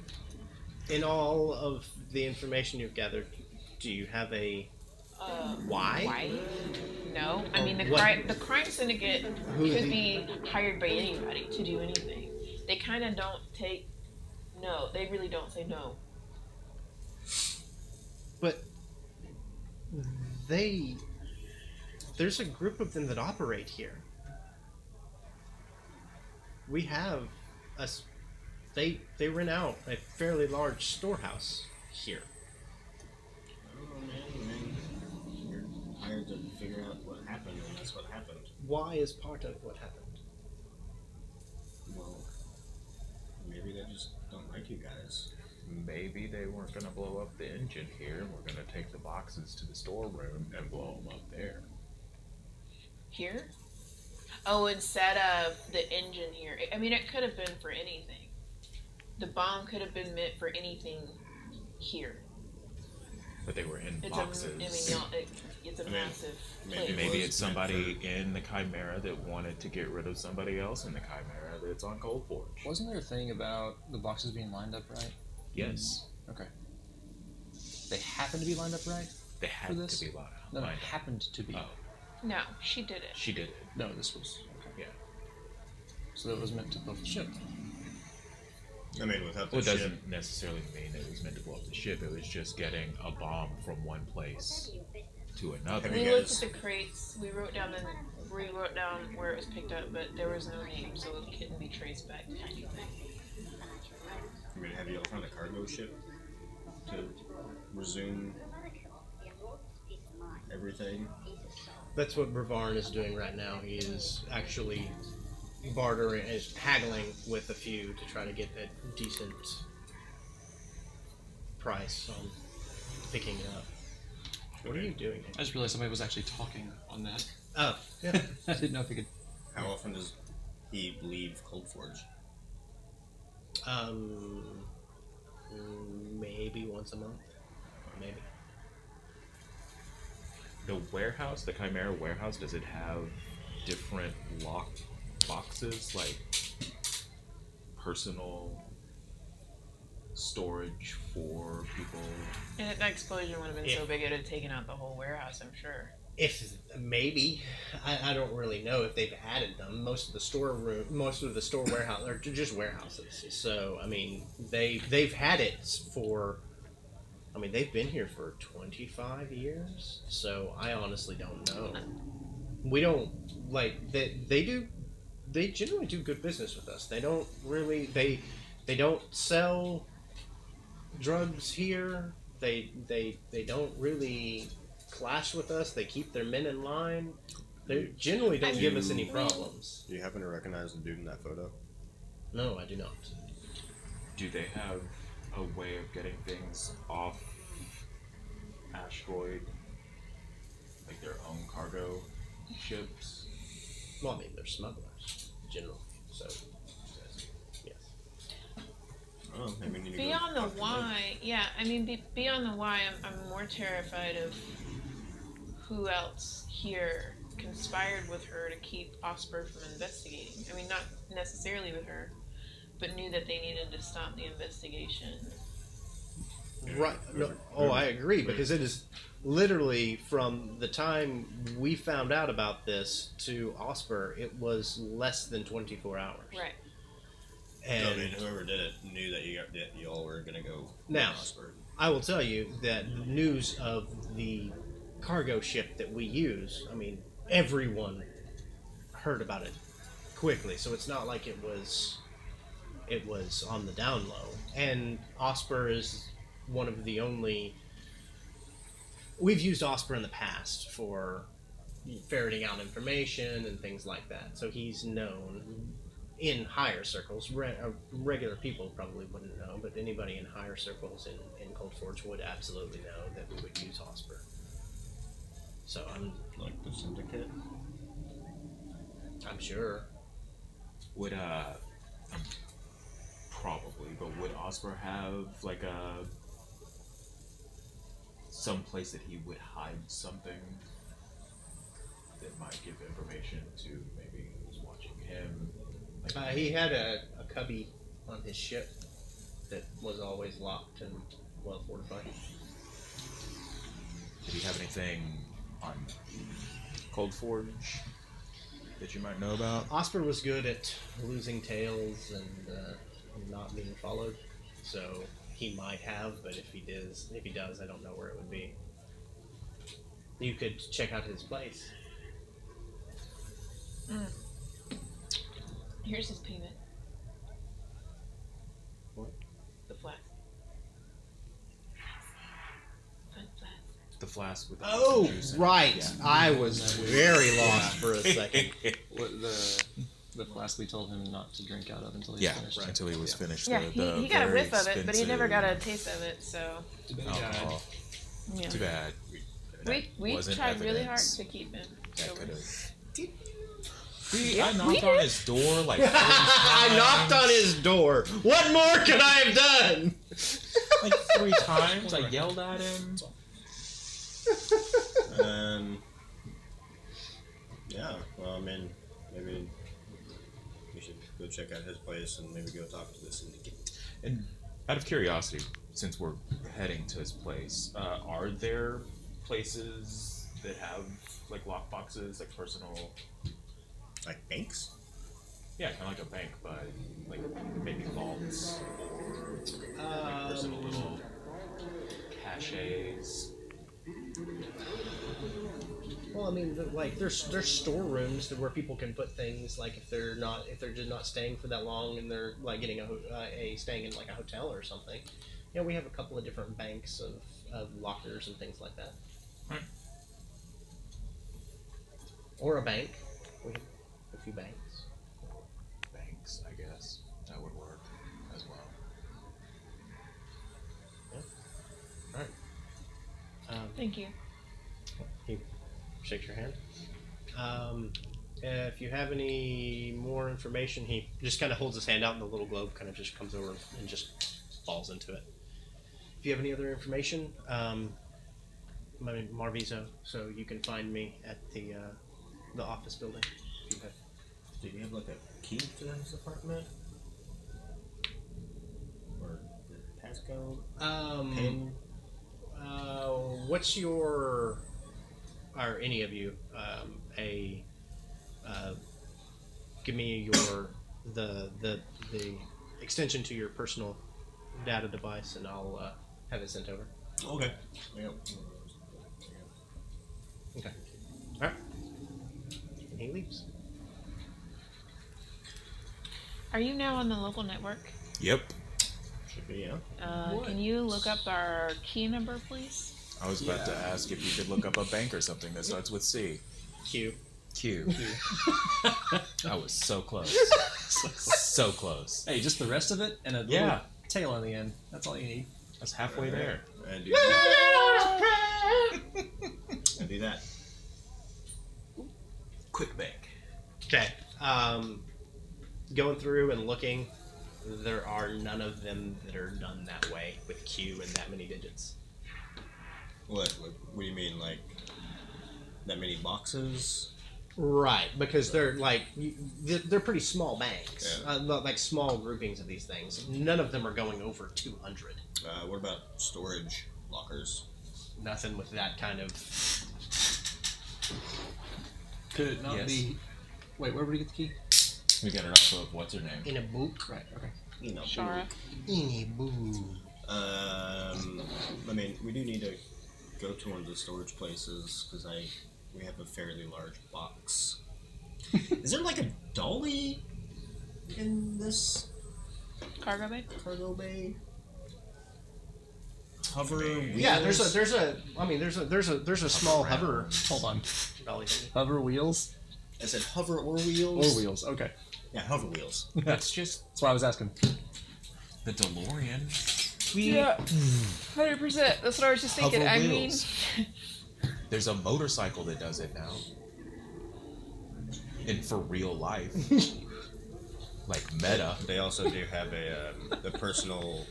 In all of the information you've gathered, do you have a why? Why? No. I mean, What- the crime syndicate Who could the- be hired by anybody to do anything. They kind of don't take no. They really don't say no. But there's a group of them that operate here. We have they rent out a fairly large storehouse here. Oh man, you're hired to figure out what happened, and that's what happened. Why is part of what happened? Well, maybe they just don't like you guys. Maybe they weren't going to blow up the engine here. We're going to take the boxes to the storeroom and blow them up there. Here? Oh, instead of the engine here. I mean, it could have been for anything. The bomb could have been meant for anything here. But they were in It's boxes. it's a massive maybe place. Maybe was it's meant somebody in the Chimera that wanted to get rid of somebody else in the Chimera that's on Cold Forge. Wasn't there a thing about the boxes being lined up right? Yes, Okay. They happened to be lined up right? they had For this? to be No, lined up. happened to be. Oh, No, she did it. she did it. No, this was. Okay. Yeah. So that was meant to blow the ship. I mean, without the Well, it ship, doesn't necessarily mean that it was meant to blow up the ship. It was just getting a bomb from one place to another. Have We you looked guys- at the crates. We wrote down where it was picked up, but there was no name, so it couldn't be traced back to anything. I mean, have you all found the cargo ship to resume everything? That's what Bravarn is doing right now. He is actually bartering, is haggling with a few to try to get a decent price on picking it up. What are you doing? I just realized somebody was actually talking on that. Oh, yeah. I didn't know if we could. How often does he leave Cold Forge? Maybe once a month. Maybe. The warehouse, the Chimera warehouse, does it have different lock boxes, like personal storage for people? And that explosion would have been so big it would have taken out the whole warehouse, I'm sure. If maybe, I don't really know if they've added them. Most of the store warehouse are just warehouses. So I mean, they've had it for. I mean, they've been here for 25 years. So I honestly don't know. We don't like they do. They generally do good business with us. They don't really they don't sell drugs here. They don't really clash with us. They keep their men in line. They generally don't give us any problems. Do you happen to recognize the dude in that photo? No, I do not. Do they have a way of getting things off asteroid, like their own cargo ships? Well, I mean, they're smugglers, generally. So, yes. Oh, maybe we need to go Beyond the talk to them. why, yeah, I mean, beyond the why, I'm more terrified of who else here conspired with her to keep Osper from investigating. I mean, not necessarily with her, but knew that they needed to stop the investigation. Right. No, I agree, because it is literally from the time we found out about this to Osper, it was less than 24 hours. Right. And So, I mean, whoever did it knew that you all were gonna go. Now, Osper. I will tell you that news of the cargo ship that we use, I mean, everyone heard about it quickly, so it's not like it was on the down low. And Osper is one of the only. We've used Osper in the past for ferreting out information and things like that, so he's known in higher circles. Regular people probably wouldn't know, but anybody in higher circles in Cold Forge would absolutely know that we would use Osper. So Like the syndicate. I'm sure. Would probably, but would Osper have like some place that he would hide something that might give information to maybe who's watching him? Like, He had a cubby on his ship that was always locked and well fortified. did he have anything on Cold Forge that you might know about? Osper was good at losing tails and not being followed, so he might have. But if he does, I don't know where it would be. You could check out his place. Here's his payment. What? The flask. The flask with the Oh, juice in it. right. Yeah. I was very lost for a second. What the flask we told him not to drink out of until he Yeah, finished. until he was finished. Yeah, the he got a very whiff of it, but he never got a expensive taste of it, so. alcohol. Yeah. Too bad. We Wasn't tried really hard evidence. to keep him That sober. could have I knocked on his door like 3 times. I knocked on his door. What more could I have done? Like 3 times. I yelled at him. Yeah, well, I mean, maybe we should go check out his place and maybe go talk to this syndicate. And out of curiosity, since we're heading to his place, are there places that have like lockboxes, like personal? Like banks? Yeah, kind of like a bank, but like maybe vaults or like personal little caches. Well, I mean, like there's storerooms where people can put things. Like if they're just not staying for that long and they're like getting staying in like a hotel or something. You know, we have a couple of different banks of lockers and things like that. Right. Or a bank. We have a few banks. Banks, I guess that would work as well. All right. Thank you. He shakes your hand. If you have any more information, he just kind of holds his hand out, and the little globe kind of just comes over and just falls into it. If you have any other information, my name is Marvizo, so you can find me at the office building. If you have. Did you have like a key to his apartment? Or the passcode? Pin? What's your, or any of you, give me your the extension to your personal data device, and I'll have it sent over. Okay. Yep. Okay. All right. And he leaves. Are you now on the local network? Yep. Should be, yeah. Can you look up our key number, please? I was about to ask if you could look up a bank or something that starts with C. Q. Q. I was so close. So close. Hey, just the rest of it and a Yeah. little tail on the end. That's all you need. That's halfway there. And do that. And do that. Quick bank. Okay. Going through and looking, there are none of them that are done that way with Q and that many digits. What do you mean, like that many boxes? Right, because they're like they're pretty small banks, Yeah. like small groupings of these things. None of them are going over 200. What about storage lockers? Nothing with that kind of. Could it not Yes. be? Wait, where would we get the key? We got it off of what's her name? In a book. Right. Okay. You know. Shara. In a book. I mean, we do need to go to one of the storage places because we have a fairly large box. Is there like a dolly in this Cargo bay? cargo bay? Hover wheels? Yeah, there's a small hover. Hold on. Dolly thing. Hover wheels I said hover or wheels? or wheels? Okay. Yeah, hover wheels. That's just That's why I was asking. the DeLorean. Yeah. 100%. That's what I was just thinking. Hover I wheels. There's a motorcycle that does it now. And for real life. Like meta. They also do have a personal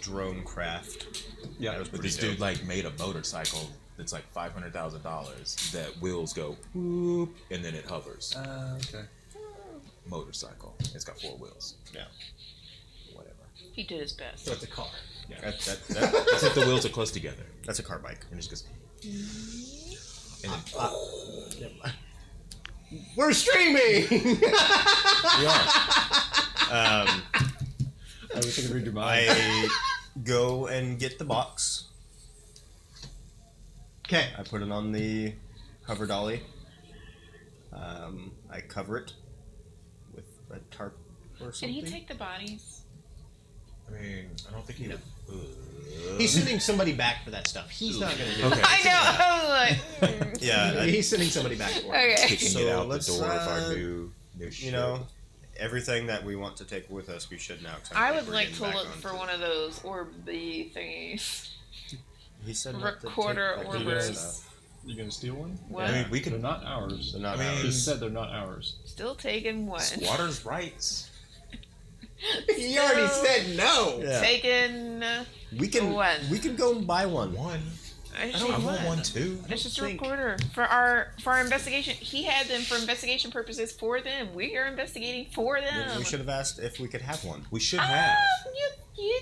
drone craft. Yeah. That was But pretty this dope. dude like made a motorcycle that's like $500,000 that wheels go whoop and then it hovers. Okay. Motorcycle. It's got 4 wheels. Yeah. Whatever. He did his best. So it's a car. It's like the wheels are close together That's a car bike. and it just goes. And then Never mind. We're streaming. we are. I was thinking read your mind. I go and get the box. Okay. I put it on the hover dolly. I cover it with a tarp or Did something. he take the bodies? I mean, I don't think he. He's sending somebody back for that stuff. He's not going to do Okay. I know. I was like, Yeah, it. He's sending somebody back for it. okay. Kicking So it out the let's, door of our new ship. you know, everything that we want to take with us, we should now. 'cause I think would we're like getting to back look onto- for one of those orby thingies. He said not to Recorder take, like, orbers. stuff. You gonna steal one? What? I mean, we They're could. not ours. They're not I mean, ours. He said they're not ours. Still taking one. Squatters' rights. He already said no. Yeah. Taking We can go and buy one. One. I I want one too. It's just a think- recorder for our investigation. He had them for investigation purposes for them. We are investigating for them. We should have asked if we could have one. We should have. You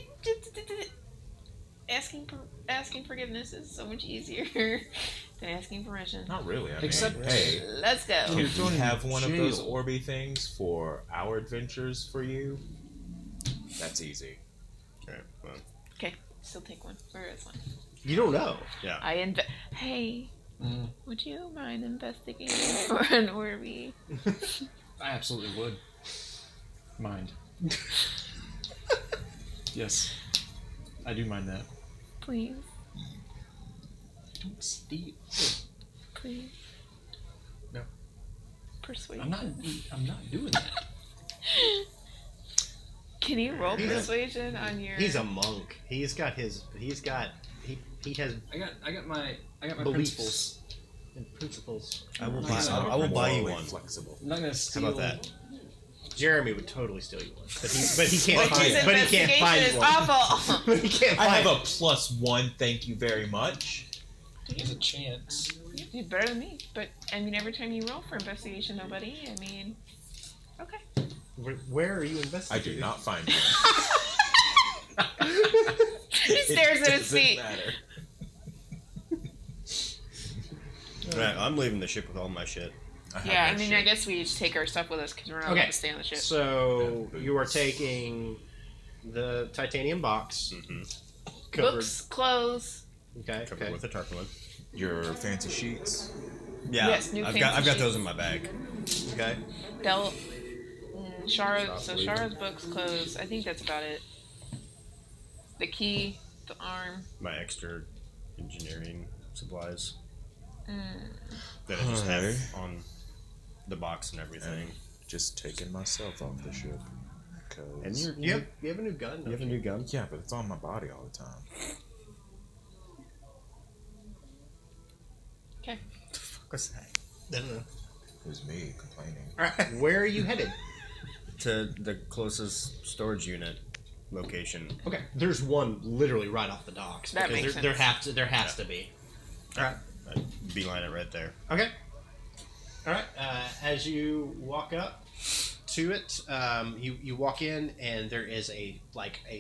asking forgiveness is so much easier than asking permission. Not really. I mean, Except- hey, Let's go. You're if thrown we in have one of those jail. Orby things for our adventures for you, that's easy. Okay, well, Okay, still take one. Where is one? You don't know. yeah. Hey, Mm, would you mind investigating for an Orby? I absolutely would. Mind. Yes. I do mind that. Please, Don't steal. please. No. Persuade. I'm not doing that. Can you roll He's a- persuasion on your? He's a monk. He has. I got my Beliefs. principles. Principles. I will Nice. buy. I will buy you Morally one. Flexible. I'm not gonna How steal. about that? Jeremy would totally steal you one, but he can't His find. But he can't investigation find is one. awful. But he can't I find. have a +1. Thank you very much. There's a chance. You're better than me, but I mean, every time you roll for investigation, nobody. I mean, okay. Where are you I investigating? do not find one. He stares at his Doesn't feet. matter. Right, I'm leaving the ship with all my shit. have Yeah, my I mean, shit. I guess we each take our stuff with us because we're not Okay. allowed to stay on the ship. So Yeah, you are boots. taking the titanium box. Mm-hmm. Covered. Books, clothes. Okay. Covered Okay. with a tarpaulin. Your fancy sheets. Yeah, Yes, new I've fancy got those sheets. in my bag. Okay. Belt. Shara. So Probably. Shara's books, clothes. I think that's about it. The key, the arm. My extra engineering supplies Mm. that I just have Alright. on the box and everything. Just taking myself off the ship. 'Cause- And You have a new gun. you have a new gun. yeah, but it's on my body all the time. Okay. What's that? I don't know. It was me complaining. All right. Where are you headed? To the closest storage unit location. Okay. There's one literally right off the docks. That because makes there sense. there has to be. All right. I beeline it right there. Okay. All right. As you walk up to it, you walk in, and there is a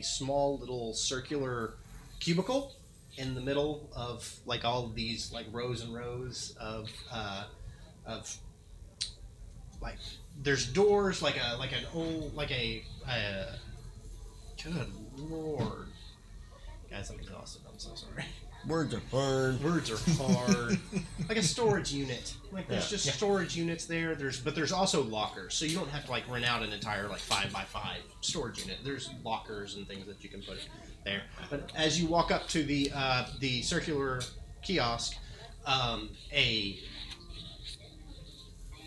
small little circular cubicle in the middle of all of these rows and rows of there's doors good lord, guys, I'm exhausted. I'm so sorry. Words are hard. Words are hard. Like a storage unit. There's Yeah. just storage units there. But there's also lockers, so you don't have to rent out an entire 5x5 storage unit. There's lockers and things that you can put there. But as you walk up to the circular kiosk, a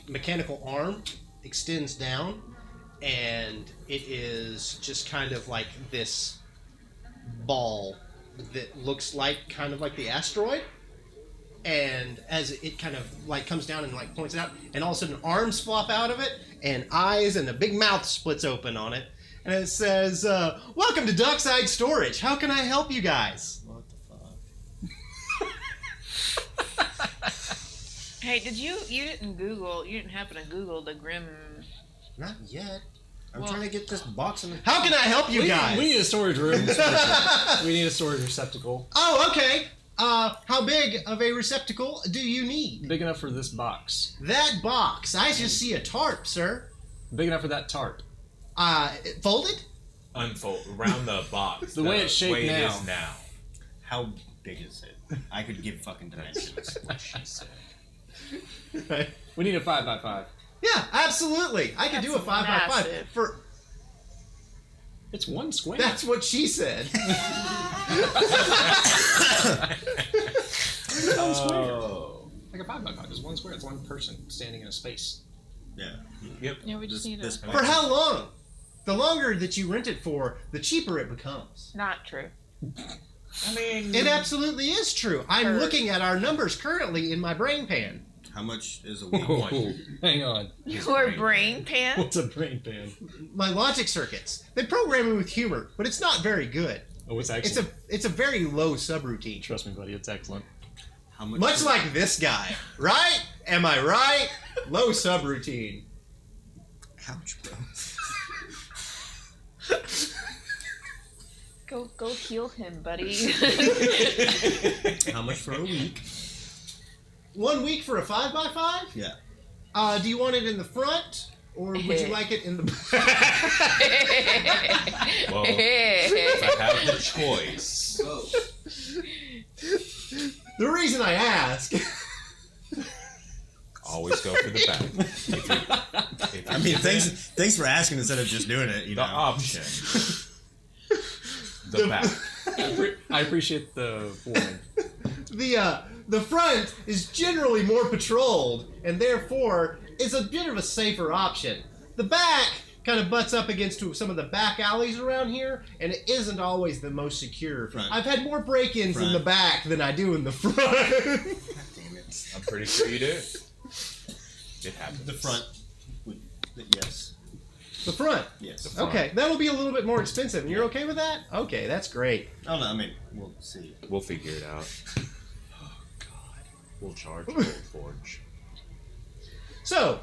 mechanical arm extends down, and it is just kind of like this ball that looks kind of like the asteroid, and as it kind of comes down and points it out, and all of a sudden arms flop out of it and eyes and a big mouth splits open on it, and it says, "Welcome to Dockside Storage. How can I help you guys?" What the fuck? Hey, you didn't happen to Google the Grim? Not yet. I'm Well- trying to get this box in the. How can I help you guys? We need a storage room. We need a storage receptacle. Oh, okay. How big of a receptacle do you need? Big enough for this box. That box. I just see a tarp, sir. Big enough for that tarp. Folded? Unfold around the box. The way it's shaped way now. It is now. How big is it? I could give fucking dimensions. What she said. We need a 5x5. Yeah, absolutely. I could do a That's 5x5 massive. for. It's one square. That's what she said. one square. Oh. Like a 5x5 is one square. It's one person standing in a space. Yeah. Yep. Yeah, we just need This a. For how long? The longer that you rent it for, the cheaper it becomes. Not true. I mean, It absolutely is true. I'm looking at our numbers currently in my brain pan. How much is a week? Oh, hang on. Your brain pan? What's a brain pan? My logic circuits. They program me with humor, but it's not very good. Oh, it's excellent. It's a very low subroutine. Trust me, buddy, it's excellent. How much? Much like this guy, right? Am I right? Low subroutine. Ouch, bro. Go heal him, buddy. How much for a week? 1 week for a 5x5? Yeah. Do you want it in the front, or would you like it in the back? well, if I have the choice, The reason I ask. always go for the back. If I mean, thanks for asking instead of just doing it. You the know. option, the back. I appreciate the warning. The front is generally more patrolled, and therefore is a bit of a safer option. The back kind of butts up against some of the back alleys around here, and it isn't always the most secure. Front. I've had more break-ins in the back than I do in the front. God damn it. I'm pretty sure you do. It happens. The front. Yes. The front. Yes. The front. Okay, that'll be a little bit more expensive, and you're okay with that? Okay, that's great. Oh no, I mean, we'll see. We'll figure it out. Oh God, we'll charge Gold Forge. So,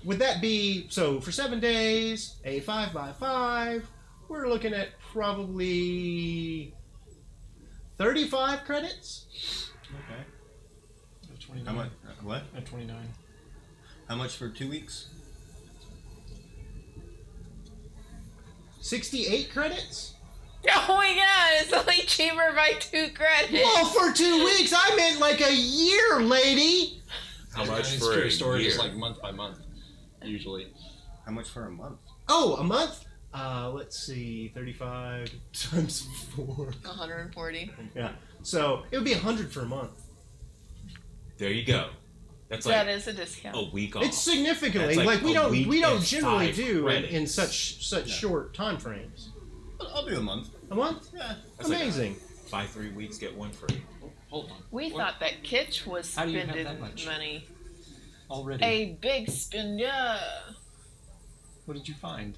would that be, so for 7 days, a 5x5, we're looking at probably 35 credits? Okay. 29. How much? What? At 29. How much for 2 weeks? 68 credits? Oh my god, it's only cheaper by 2 credits. Well, for 2 weeks, I meant like a year, lady! How much And for secure a storage year? is like month by month, usually. How much for a month? Oh, a month? Let's see, 35 times 4. 140. Yeah, so it would be 100 for a month. There you go. That's That like is a discount. a week off. It's significantly, That's like we a don't week and generally 5 do in credits. such short time frames. I'll do a month. A month? Yeah. That's like Amazing. Buy 3 weeks, get 1 free. Hold on. We What? thought that Kitch was How do you have spending that much? money. Already. A big spender. What did you find?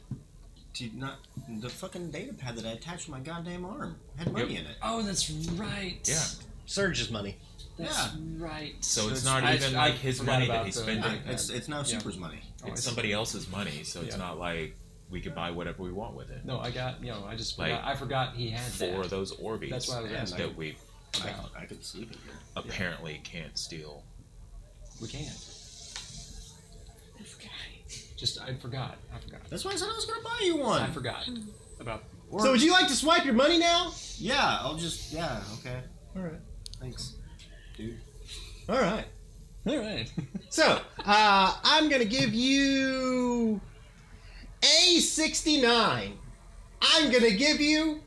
Not the fucking data pad that I attached to my goddamn arm had money in it. Oh, that's right. Yeah. Surge's money. That's right. So it's So not I- even I like his forgot money that about he's the- spending. I- It's now Super's money. It's somebody else's money, so it's Yeah. not like we could buy whatever we want with it. No, I got, I just Like, forgot. I forgot he had 4 that. of those Orbeez That's why I was asking. that we I could sleep in here. apparently can't steal. We can't. This guy. Just, I forgot. That's why I said I was gonna buy you one. I forgot about. So would you like to swipe your money now? Yeah, I'll just. Yeah, okay. All right. Thanks, dude. All right. All right. So, I'm going to give you A69. I'm going to give you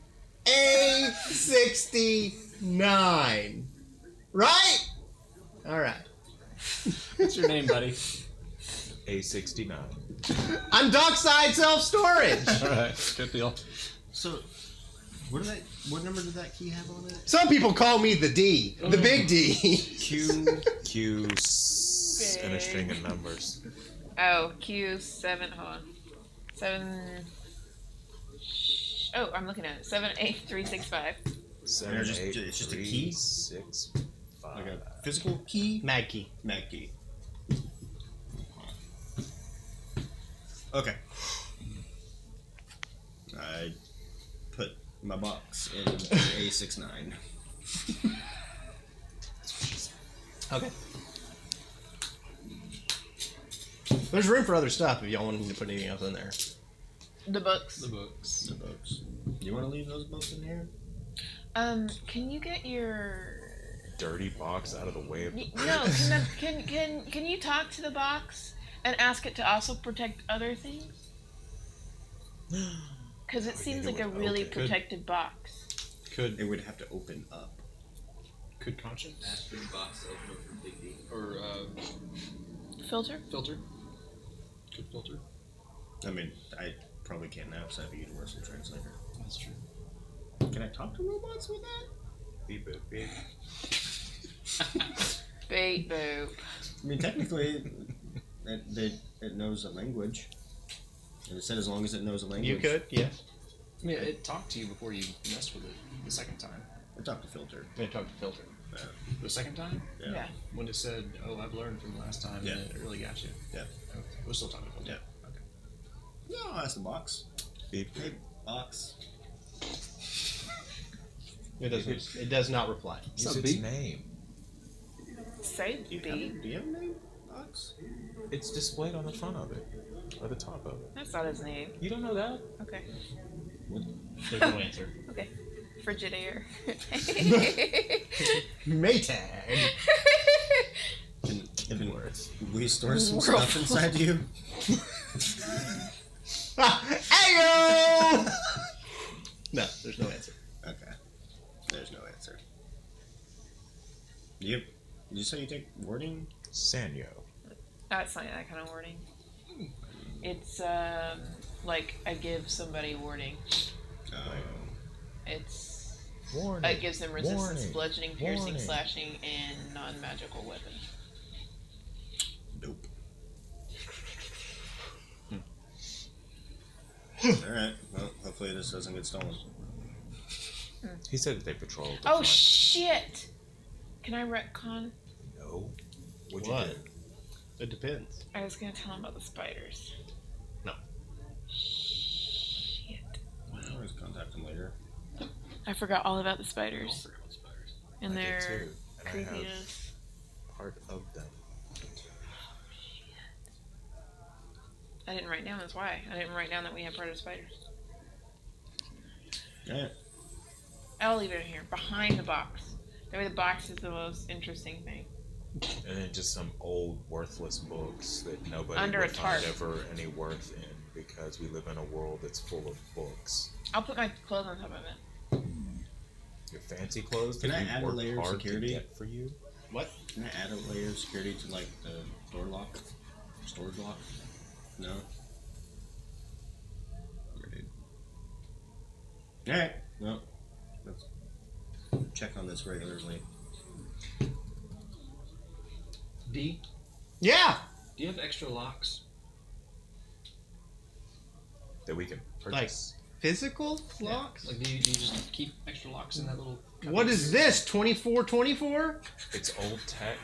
A69. Right? All right. What's your name, buddy? A69. I'm Dockside Self-Storage. All right. Good deal. So, what number did that key have on it? Some people call me the D, the big D. Q. Q and a string of numbers. Oh, Q7. Hold on. 7. Oh, I'm looking at it. 78365. 7, Or just- 8, it's just a 3, key? 6, 5. Like a physical key? Mag key. Mag key. Okay. I put my box in A69. Okay. There's room for other stuff if y'all want me to put anything else in there. The books. The books. The books. You want to leave those books in here? Can you get your... Dirty box out of the way of the No, can you talk to the box and ask it to also protect other things? Because it seems like a really okay. protected box. Could It would have to open up. conscience Ask for the box opener from Big D. or Filter? filter? Could filter. I mean, I probably can't now because I have a universal translator. That's true. Can I talk to robots with that? Beep boop beep. Beep boop. I mean, technically, it knows a language. And it said as long as it knows a language. You could, yeah. I mean, it talked to you before you messed with it the second time. I talked to filter. They talk to filter. Yeah. The second time? Yeah. When it said, "Oh, I've learned from last time," Yeah. and it really got you. Yeah. Okay. We're still talking about Yeah. that. Okay. No, that's the box. Beep. Hey, box. It doesn't. It does not reply. Use its name. Say Do you beep. have a name? Box? It's displayed on the front of it, or the top of it. That's not his name. You don't know that? Okay. There's no answer. Okay. Frigidaire. Maytag. Can we store some stuff inside you? Ayo! No, there's no answer. Okay. There's no answer. Did you say you take wording? Sanyo. That's not that kind of wording. It's like I give somebody warding. It's Warning. it gives them resistance, Warning. bludgeoning, piercing, Warning. slashing, and non-magical weapon. Nope. Alright, well, hopefully this doesn't get stolen. He said that they patrolled. The Oh front. shit! Can I retcon? No. What'd What? you do? It depends. I was gonna tell him about the spiders. No. Shit. I can always contact him later. I forgot all about the spiders and I did their too, and I have creepiness. part of them. I didn't write down that's why. I didn't write down that we had part of spiders. Yeah. I'll leave it in here, behind the box. That way the box is the most interesting thing. And then just some old worthless books that nobody Under would a find tarp. ever any worth in because we live in a world that's full of books. I'll put my clothes on top of it. Your fancy clothes Can that I we add a worked layer of hard security? to get for you. What? Can I add a layer of security to like the door lock? Storage lock? No? Alright, well, let's check on this regularly. D, Yeah. do you have extra locks? That we can purchase. Physical locks? Like, do you just keep extra locks in that little? What is this? 2424? It's old tech.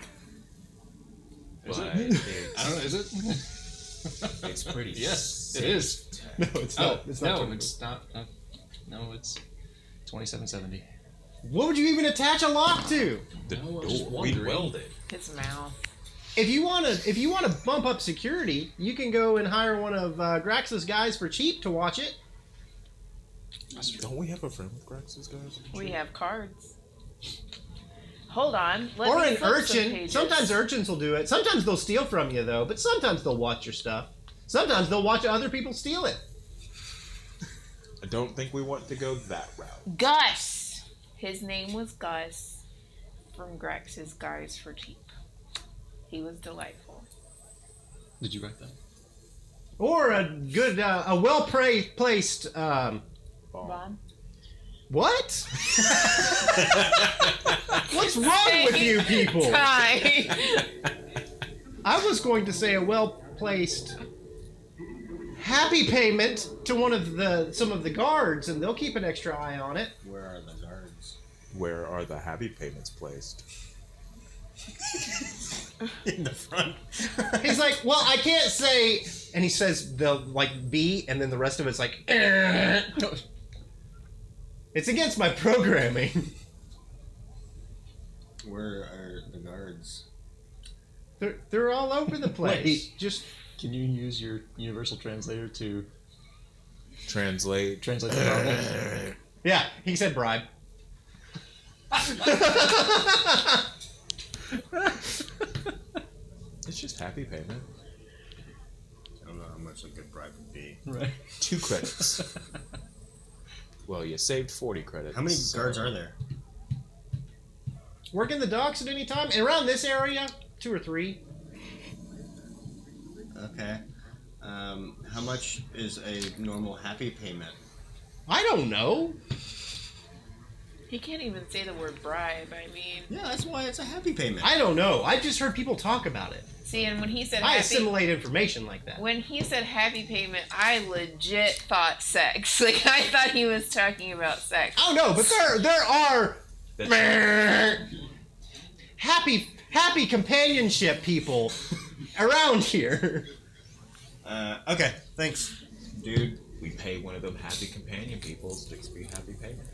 Is but it? it's, I don't know. Is it? it's pretty. Yes, it safe is. tech. No, it's not. It's not. no, 24. it's not. No, it's 2770. What would you even attach a lock to? The No, I was just door. We wondering. weld it. His mouth. If you wanna bump up security, you can go and hire one of Grax's guys for cheap to watch it. Don't we have a friend with Grax's guys? We have cards. Hold on. Let Or me an flip some urchin. pages. Sometimes urchins will do it. Sometimes they'll steal from you though, but sometimes they'll watch your stuff. Sometimes they'll watch other people steal it. I don't think we want to go that route. Gus. His name was Gus from Grax's Guys for Cheap. He was delightful. Did you write that? Or a good, a placed. Bomb. What? What's wrong with you people? Tie. I was going to say a well-placed happy payment to some of the guards, and they'll keep an extra eye on it. Where are the guards? Where are the happy payments placed? In the front. He's like, well, I can't say, and he says the like B, and then the rest of it's like, it's against my programming. Where are the guards? They're all over the place. Wait. Just Can you use your universal translator to Translate. translate the problem? yeah, he said bribe. It's just happy payment. I don't know how much a good bribe would be. Right. 2 credits. Well, you saved 40 credits. How many so- guards are there? Work in the docks at any time, and around this area, 2 or 3. Okay. How much is a normal happy payment? I don't know. He can't even say the word bribe. I mean, Yeah, that's why it's a happy payment. I don't know. I just heard people talk about it. see, and when he said I happy, assimilate information like that. when he said happy payment, I legit thought sex. Like I thought he was talking about sex. Oh no, but there are happy companionship people around here. Okay, thanks, dude. We pay one of them happy companion people to be happy payment.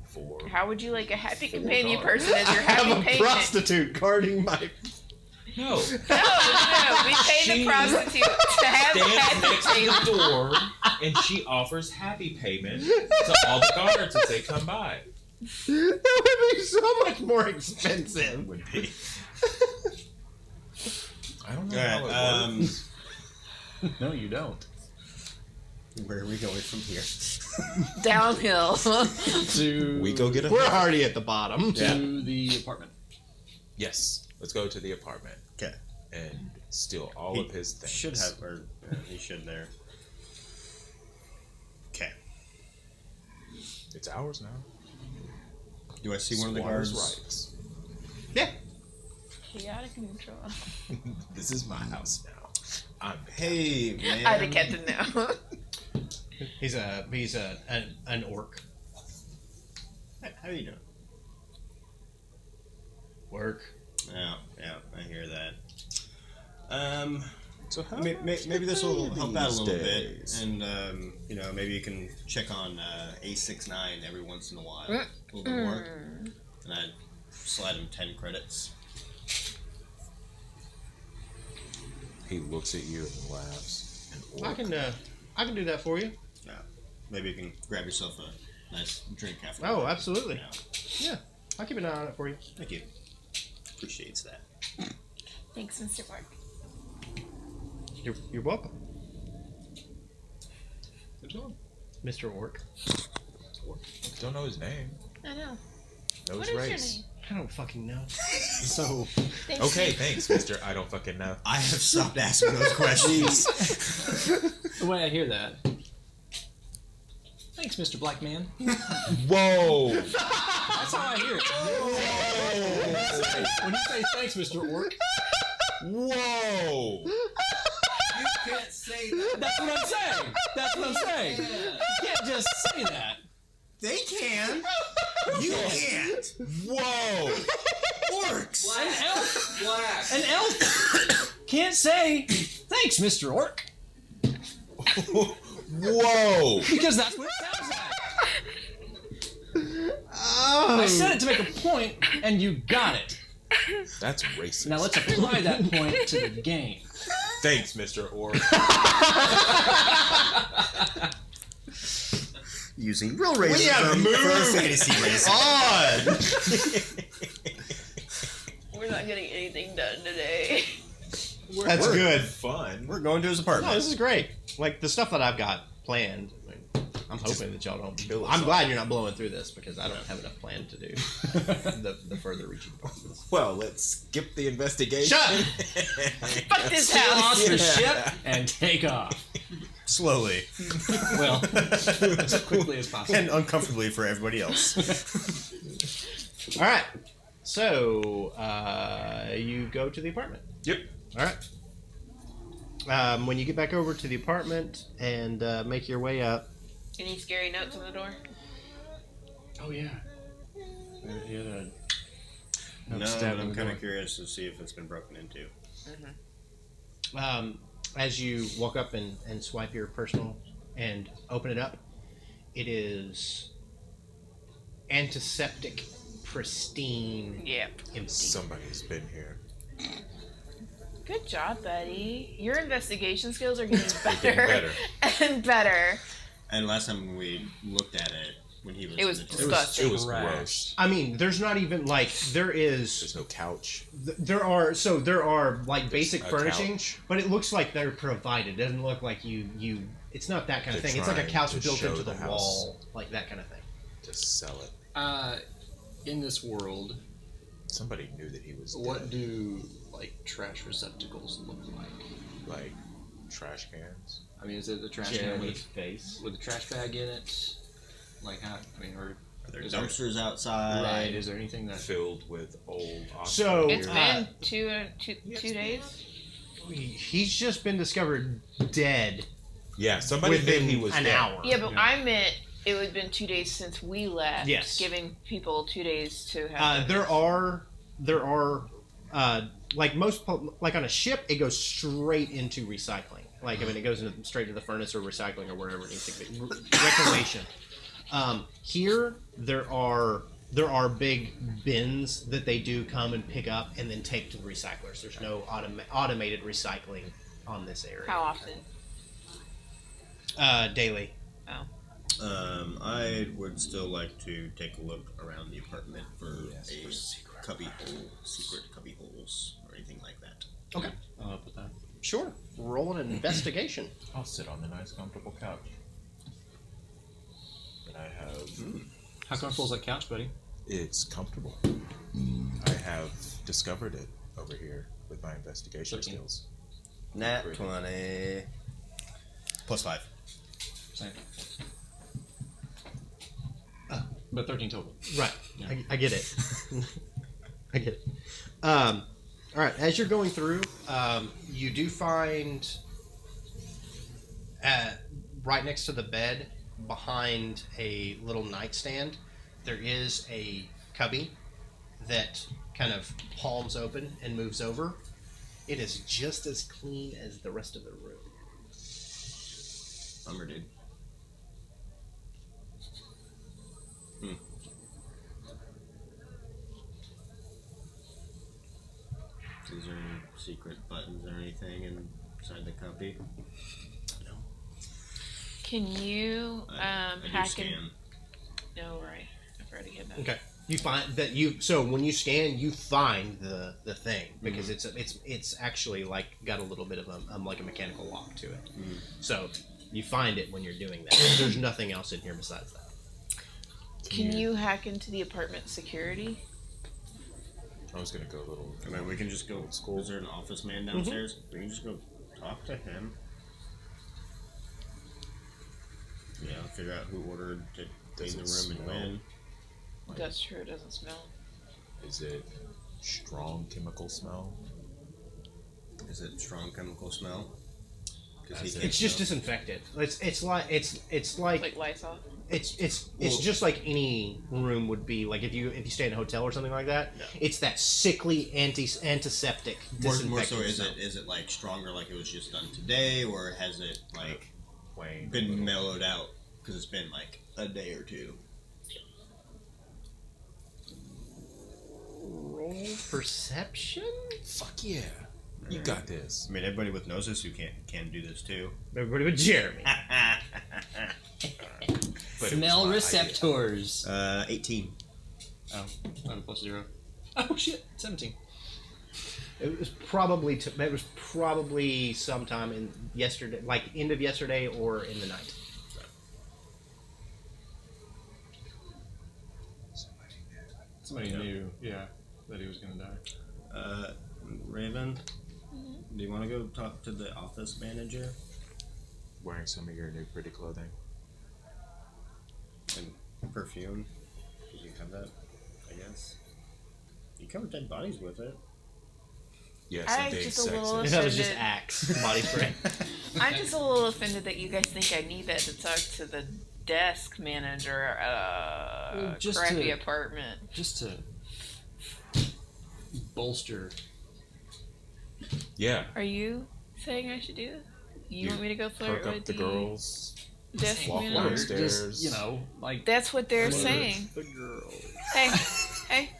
For How would you like a happy companion guards. person as your I have happy a payment? prostitute guarding my. no, No, we pay She the prostitute to have stands happy next to payment. the door and she offers happy payment to all the guards as they come by. That would be so much more expensive. Would be. I don't know All right, how it works. No, you don't. Where are we going from here? Downhill. To We go get a. We're already at the bottom. to the apartment. Yes, let's go to the apartment Okay. and steal all He of his things. Should have, or he should there. Okay. It's ours now. Do I see one of the Squire's guards? rights. Yeah. Chaotic control. This is my house now. I'm Hey, man. I'd have kept it now. He's an orc. How you doing? Work. Yeah, I hear that. So how Maybe this will help out a these little days? bit, and maybe you can check on A69 every once in a while, a little bit more, and I'd slide him 10 credits. He looks at you and laughs. And I can do that for you. Maybe you can grab yourself a nice drink after. Oh, absolutely. Yeah. Yeah, I'll keep an eye on it for you. Thank you. Appreciates that. Thanks, Mr. Park. You're welcome, Good job. Mr. Orc. Don't know his name. I know. Know What his is race. your name? I don't fucking know. So Thanks, Okay, Nick. thanks, Mister. I don't fucking know. I have stopped asking those questions. The way I hear that. Thanks, Mr. Black Man. Whoa! That's how I hear it. When you say thanks, Mr. Orc, Whoa! You can't say that. that's what I'm saying. That's what I'm saying. Yeah. You can't just say that. They can. You can't. Whoa! Orcs. Black. Black. An elf can't say thanks, Mr. Orc, Whoa! because that's what it sounds like. I said it to make a point, and you got it. That's racist. Now let's apply that point to the game. Thanks, Mr. Orc. Using real racism We have for moved fantasy racism. We're not getting anything done today. that's good. Fun. We're going to his No, apartment. this is great. Like the stuff that I've got planned. I'm hoping that y'all don't. kill us I'm all. glad you're not blowing through this because I don't have enough plan to do the further reaching parts of this. Well, let's skip the investigation. Shut! Fuck this Steal house. off your ship and take off. Slowly Well, as quickly as possible. and uncomfortably for everybody else. All right. So you go to the apartment. Yep. All right. When you get back over to the apartment and make your way up. Any scary notes on the door? Oh yeah. The other. No, stab but in I'm the kind door. of curious to see if it's been broken into. As you walk up and swipe your personal and open it up, it is antiseptic, pristine, Yep. empty. Somebody's been here. Good job, buddy. Your investigation skills are getting getting better, and better. And last time we looked at it, when he was, It was in the- disgusting. It was Trash. gross. I mean, there's not even like there is. There's no couch. There are like basic a furnishing, couch. but it looks like they're provided. It doesn't look like you. It's not that kind of They're thing. It's like a trying couch to built show into the the house. wall, like that kind of thing. To sell it. In this world, Somebody knew that he was what dead. do like trash receptacles look like? Like trash cans. I mean, is it the trash can with face. a trash bag in it? Like how? I mean, or Are there Is there- dumpsters outside? Right. Is there anything that Filled with old. So- It's gear. been two days. He's just been discovered dead Yeah, somebody said he within was an dead. hour. Yeah, but I meant it would have been 2 days since we left. Yes. Giving people 2 days to have. There are like like on a ship, it goes straight into recycling. Like I mean, it goes straight to the furnace or recycling or wherever it needs to be. Reclamation. Here there are big bins that they do come and pick up and then take to the recyclers. There's no automated recycling on this area. How often? Daily. Oh. I would still like to take a look around the apartment for cubby hole, secret cubby holes, or anything like that. Okay. I'll help with that. Sure. Roll an investigation. I'll sit on the nice, comfortable couch. And I have. How comfortable is that couch, buddy? It's comfortable. I have discovered it over here with my investigation 13. skills. Nat 20. Plus 5. Same. But 13 total. Right. Yeah. I get it. I get it. All right. As you're going through, you do find right next to the bed, behind a little nightstand, there is a cubby that kind of palms open and moves over. It is just as clean as the rest of the room. Bummer, dude. Is there any secret buttons or anything inside the cubby? Can you I do hack scan. in? No, right. I've already had that. Okay. You find that so when you scan, you find the thing because it's actually like got a little bit of a like a mechanical lock to it. So you find it when you're doing that. There's nothing else in here besides that. Can you hack into the apartment security? I was gonna go a little. I mean, we can just go. School. Is there an office man downstairs? We can just go talk to him. Yeah, figure out who ordered to clean the Does it room and smell? when. That's true. It doesn't smell. Is it strong chemical smell? Is it strong chemical smell? Because That's It's just disinfected. It's like Like Lysol. it's Well- just like any room would be. Like if you stay in a hotel or something like that, it's that sickly antiseptic more disinfectant. so, smell. is it like stronger, like it was just done today, or has it like Plain. been mellowed out because it's been like a day or two? Roll perception. Fuck yeah! You got this. I mean, everybody with noses who can do this too. Everybody but Jeremy. But it was Smell my idea. receptors. 18. Oh, I have a plus 0. Oh shit, 17. It was probably sometime in yesterday, like end of yesterday or in the night. Somebody knew, yeah, that he was gonna die. Raven, do you want to go talk to the office manager? Wearing some of your new pretty clothing. And perfume? Did you have that? I guess. You covered dead bodies with it. Yes, I'm and being just a little sexist. That was just offended. Axe body spray. I'm just a little offended that you guys think I need that to talk to the desk manager at a Just crappy to- apartment. Just to bolster. Yeah, Are you saying I should do that? You want me to go flirt perk with up the girls. desk walk manager? downstairs. Just, you know, like. That's what they're Flirt. saying. The girl. Hey,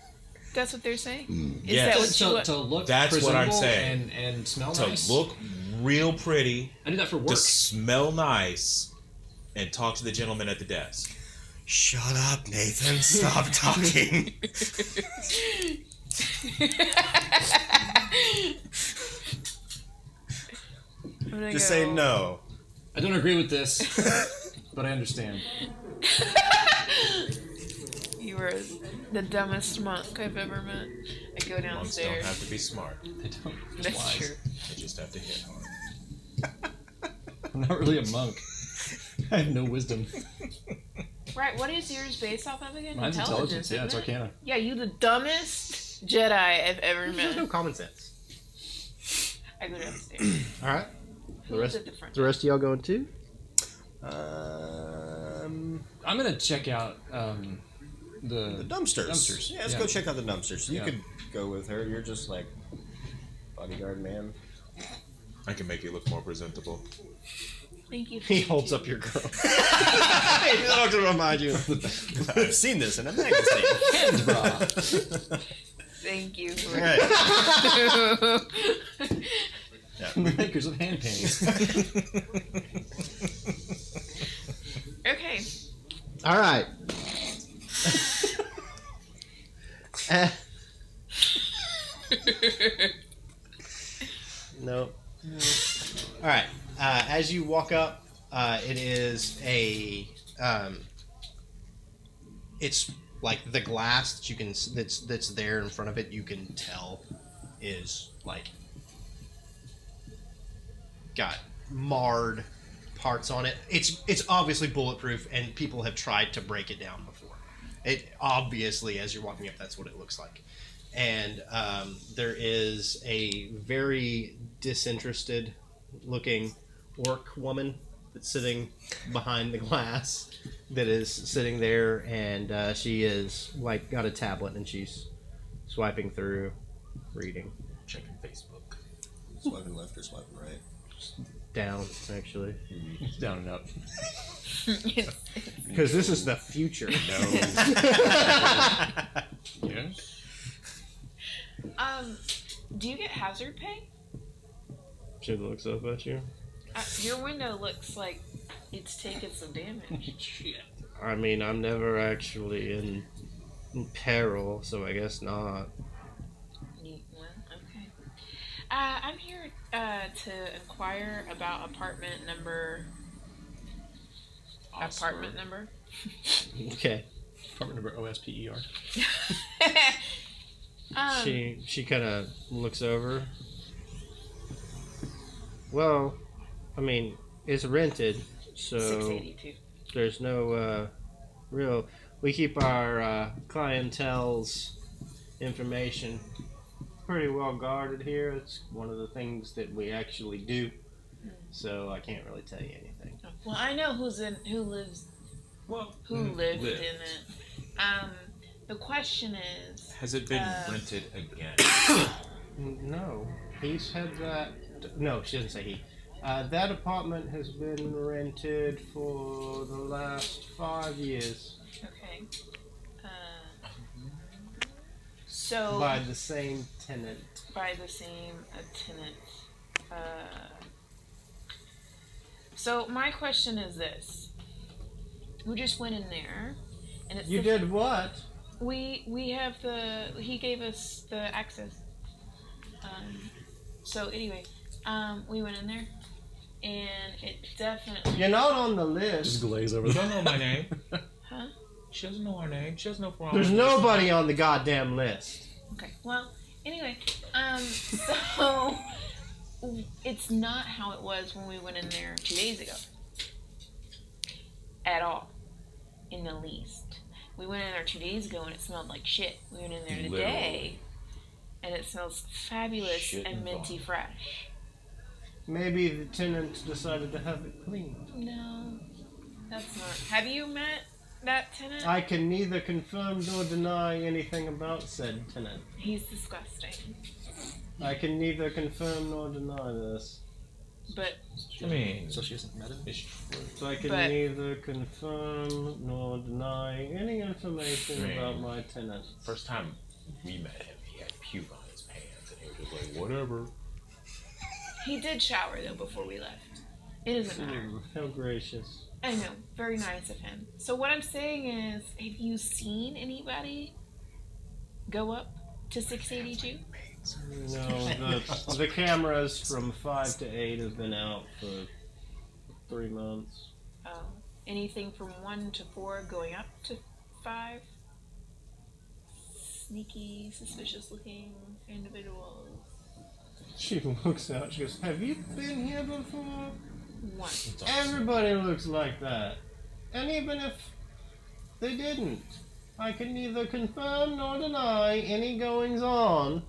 that's what they're saying. Is Yes. that what you want? To look That's what I'm presentable saying. and smell To nice. look real pretty, I do that for work. to smell nice, and talk to the gentleman at the desk. Shut up, Nathan. Stop talking. I'm gonna Just go- say no. I don't agree with this, but I understand. You You were the dumbest monk I've ever met. I go Monks don't downstairs. have to be smart. They don't. Just That's wise. true. They just have to hit hard. I'm not really a monk. I have no wisdom. Right, what is yours based off of again? Mine's intelligence. Yeah, it's isn't it? Arcana. Yeah, you the dumbest Jedi I've ever There's no met. common sense. I go downstairs. All right. Who's rest- at the front? The rest of y'all going too? I'm gonna check out The dumpsters. Dumpsters, Yeah, let's yeah. go check out the dumpsters. So you Yeah. could go with her. You're just like bodyguard man. I can make it look more presentable. Thank you. He holds up your girl. He looks remind you. I've seen this in a magazine. hand bra. Thank you. For Right. Makers of hand panties. Okay. All right. No. All right. As you walk up, it is a. It's like the glass that you can that's there in front of it. You can tell is like got marred parts on it. It's obviously bulletproof, and people have tried to break it down before. It obviously, as you're walking up, that's what it looks like. And there is a very disinterested looking orc woman that's sitting behind the glass that is sitting there, and she is like got a tablet and she's swiping through, reading. Checking Facebook. Swiping left or swiping right? Down, actually. Down and up. Because this is the future. Yes. Do you get hazard pay? She looks up at you. Your window looks like it's taken some damage. Shit. I mean, I'm never actually in peril, so I guess not. Well, okay. I'm here to inquire about apartment number. Osper. Apartment number. Okay. Apartment number OSPER. She kind of looks over. Well, I mean, it's rented, so 682. there's no real. We keep our clientele's information pretty well guarded here. It's one of the things that we actually do, so I can't really tell you anything. Well, I know who lives Well, lived in it. The question is, has it been rented again? No, he's had that. No, she doesn't say he. That apartment has been rented for the last 5 years okay. So by the same tenant. by the same tenant. So my question is this: we just went in there, and it's You did what? We have he gave us the access. So anyway, we went in there, and it definitely. You're not on the Just list. glaze over You there. don't know my name. Huh? She doesn't know our name. She doesn't know if we're on There's the list. nobody on the goddamn list. Okay. Well, anyway, so it's not how it was when we went in there 2 days ago. At all, in the least. We went in there 2 days ago and it smelled like shit. We went in there today, Literally. and it smells fabulous Shit and and minty vomit. fresh. Maybe the tenant decided to have it cleaned. No, that's not. Have you met that tenant? I can neither confirm nor deny anything about said tenant. He's disgusting. I can neither confirm nor deny this. But I mean, So she hasn't met him? it's true. So I can But- neither confirm nor deny any information Right. about my tenant. First time we met him, he had puke on his pants, and he was just like, whatever. he did shower though before we left. It doesn't matter. How gracious. I know, very nice of him. So what I'm saying is, have you seen anybody go up to 682? No, the cameras from 5 to 8 have been out for 3 months. Oh, anything from 1 to 4 going up to 5? Sneaky, suspicious-looking individuals. She looks out. She goes, "Have you been here before?" 1. Everybody looks like that. And even if they didn't. I can neither confirm nor deny any goings on.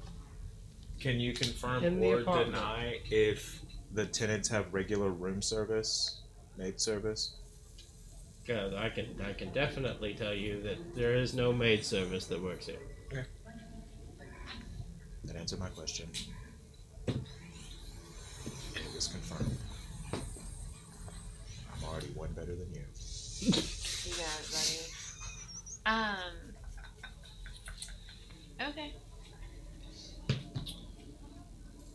Can you confirm In the or apartment. deny if the tenants have regular room service, maid service? Because I can definitely tell you that there is no maid service that works here. That answered my question. It was confirmed. I'm already one better than you. You got it, buddy. Okay.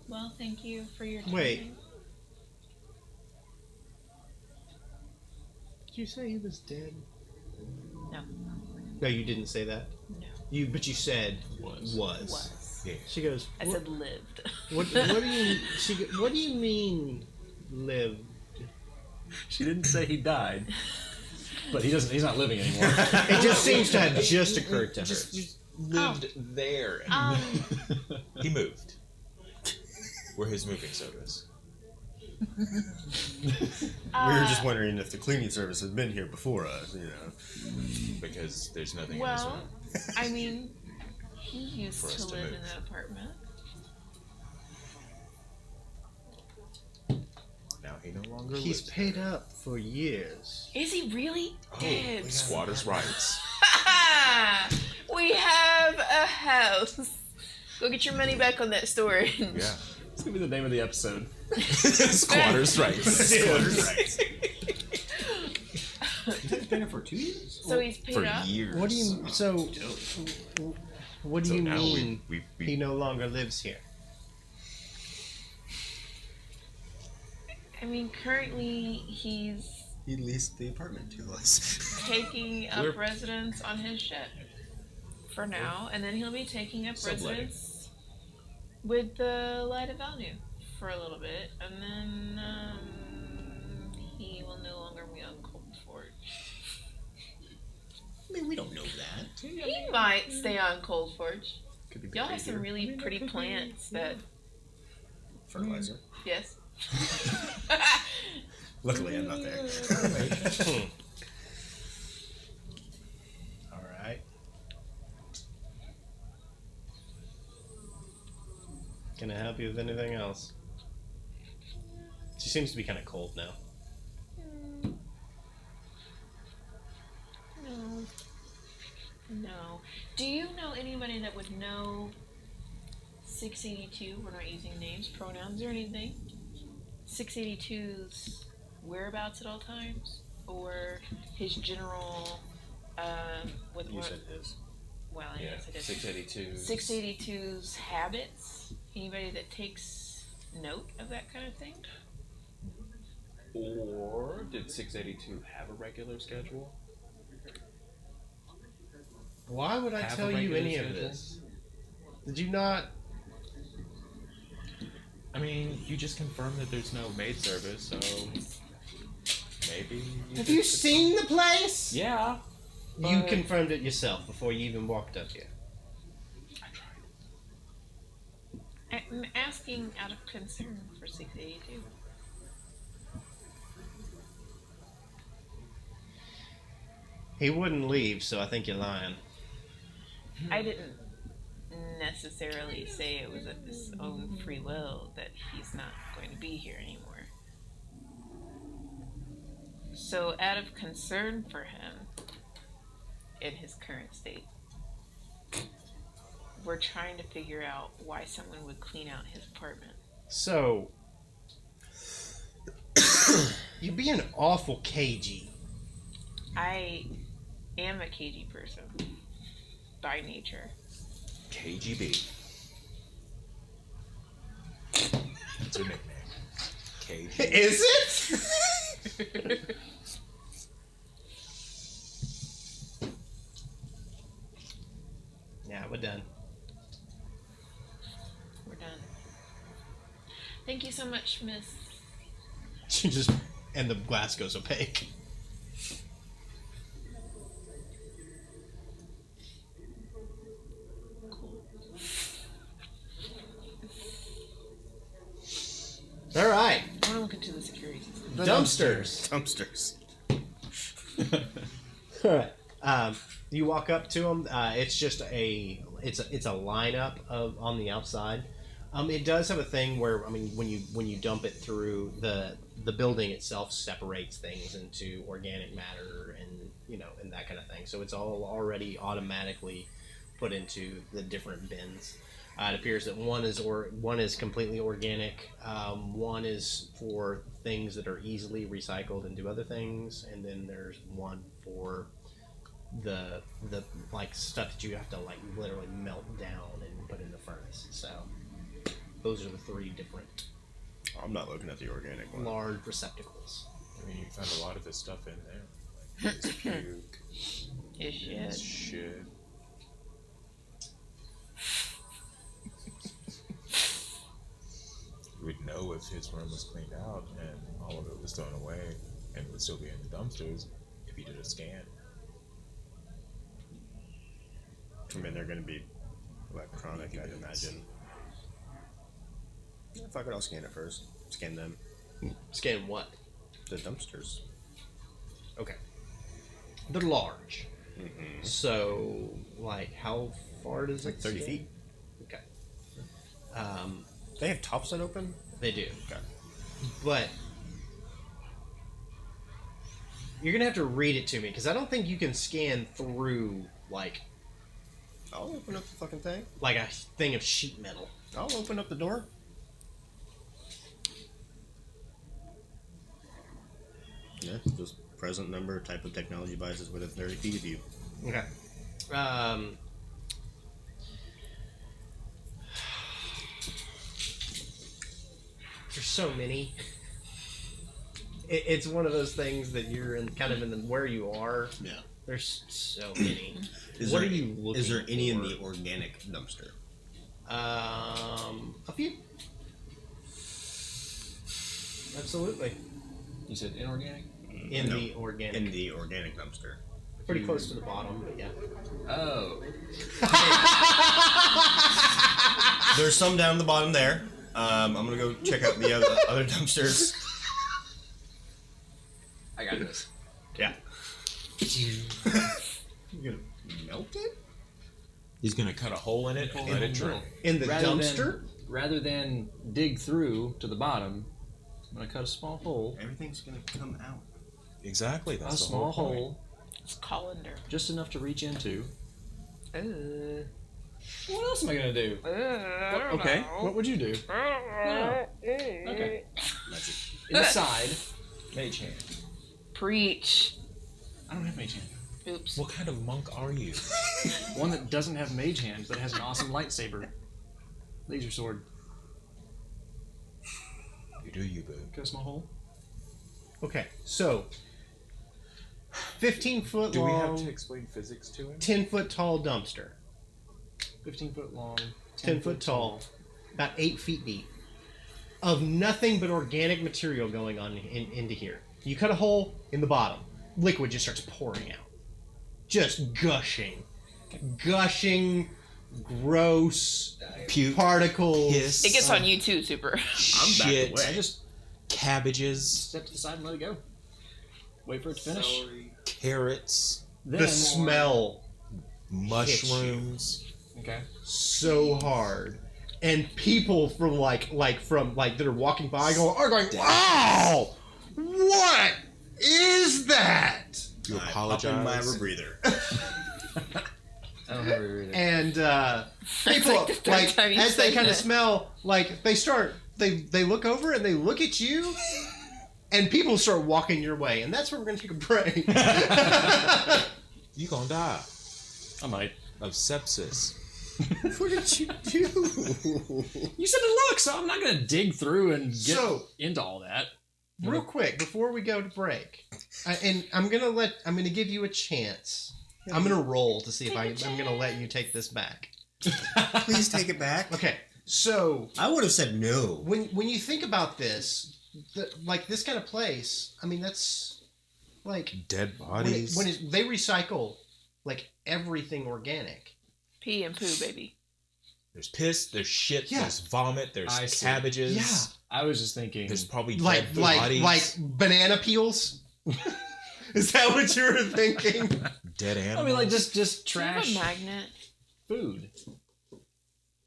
Well, thank you for your time. Wait. Did you say he was dead? No. No, you didn't say that. No. But you said Was. Was. Yeah. She goes. I "What- said lived. What do you? What do you mean, lived? She didn't say he died, but he's not living anymore. It just seems to have just occurred to her. Just lived there. He moved. We're his moving service. We were just wondering if the cleaning service had been here before us, you know. Because there's nothing Well, in this room. I mean, he used For us to to live in move. that apartment. Now he no longer He's lives paid up for years. Is he really dead? there. Squatters' rights. We have a house. Go get your money back on that storage. Yeah. It's gonna be the name of the episode. Squatters' rights. Squatters' rights. He's been here for 2 years? So he's paid For up. years. What do you? So, what do So you now mean? we He no longer lives here. I mean, currently he's He leased the apartment to us. taking up We're- residence on his ship for now, and then he'll be taking up Subletting. residence with the Light of Value for a little bit, and then he will no longer be on Cold Forge. I mean, we don't know that. He might stay on Cold Forge. Could be Y'all have some behavior. really pretty plants that, Fertilizer. yes. Luckily, I'm not there. All right. Can I help you with anything else? She seems to be kind of cold now. No. No. Do you know anybody that would know 682? We're not using names, pronouns, or anything. 682's whereabouts at all times, or his general. With You what? said his. Well, I Yeah. guess I did. 682. 682's habits. Anybody that takes note of that kind of thing? Or did 682 have a regular schedule? Why would I Have a tell you regular any of schedule? this? Did you not? I mean, you just confirmed that there's no maid service, so maybe. Have you seen the place? Yeah. You but- confirmed it yourself before you even walked up here. I tried. I'm asking out of concern for 682. He wouldn't leave, so I think you're lying. I didn't necessarily say it was of his own free will that he's not going to be here anymore. So, out of concern for him in his current state, we're trying to figure out why someone would clean out his apartment. So, you're being awful cagey. I am a cagey person by nature. KGB. That's her nickname. KGB. Is it? Yeah, we're done. We're done. Thank you so much, Miss. She just and the glass goes opaque. All right, I want to look into the security system. dumpsters. Dumpsters. All right. You walk up to them. It's just a lineup on the outside. It does have a thing where when you dump it through the building itself separates things into organic matter and that kind of thing. So it's all already automatically put into the different bins. It appears that one is completely organic. One is for things that are easily recycled into other things, and then there's one for the like stuff that you have to like literally melt down and put in the furnace. So those are the three different I'm not looking at the organic one. large receptacles. I mean, you found a lot of his stuff in there. Like his puke, His his shit. shit. We'd know if his room was cleaned out and all of it was thrown away and would still be in the dumpsters if he did a scan. I mean, they're going to be electronic, I'd imagine. Yeah, fuck it, I'll scan it first. Scan them. Scan what? The dumpsters. Okay. They're large. So, like, how far does Like it 30 scan? feet. Okay. They have tops that open? They do. Okay. But you're gonna have to read it to me because I don't think you can scan through like I'll open up the fucking thing. a thing of sheet metal. I'll open up the door. Yeah, just present number, type of technology devices within 30 feet of you. Okay. There's so many. It's one of those things that you're in kind of in the where you are. Yeah. There's so many. Is What there, are you looking Is there any in for? the organic dumpster? A few. Absolutely. You said inorganic? In No, the organic. In the organic dumpster. Pretty close to the bottom, but yeah. Oh. There's some down the bottom there. I'm gonna go check out the other dumpsters. I got this. Yeah. You gonna melt it? He's gonna cut a hole in it and let it drain. In the dumpster? Than, rather than dig through to the bottom, I'm going to cut a small hole. Everything's gonna come out. Exactly, that's A the small whole point. hole, It's colander. just enough to reach into. What What else am I going to do? Okay, what would you do? Okay. Magic. Inside, mage hand. Preach. I don't have mage hand. Oops. What kind of monk are you? One that doesn't have mage hand, but has an awesome lightsaber. Laser sword. You do you, boo. Cut a small hole. Okay, so 15 foot Do we have long, to explain physics to him? 10 foot tall dumpster. 15 foot long. 10 foot tall, about 8 feet deep, of nothing but organic material going on into here. You cut a hole in the bottom, liquid just starts pouring out. Just gushing. Gross Puke, particles. piss, It gets on you too, Super. shit, away. I just cabbages, step to the side and let it go. Wait for it to finish. carrots, Then, The smell mushrooms. Okay. so hard. And people from that are walking by are going, wow! What is that? You I pop in my apologize. rebreather. I don't have a reader. And people like the third time you as they said kind of that. smell they look over and they look at you and people start walking your way, and that's where we're gonna take a break. You gonna die I might. of sepsis. What did you do? You said to look, so I'm not going to dig through and get So- into all that. Real quick before we go to break, and I'm gonna give you a chance. I'm gonna roll to see if I'm gonna let you take this back. Please take it back. Okay, so I would have said no. when you think about this, like this kind of place, I mean that's like Dead when bodies. they recycle like everything organic. Pee and poo, baby. There's piss, there's shit, Yeah. there's vomit, there's I see. cabbages. Yeah. I was just thinking. There's probably Like dead bodies. banana peels. Is that what you were thinking? Dead animals. I mean, like just Do you have trash a magnet? food.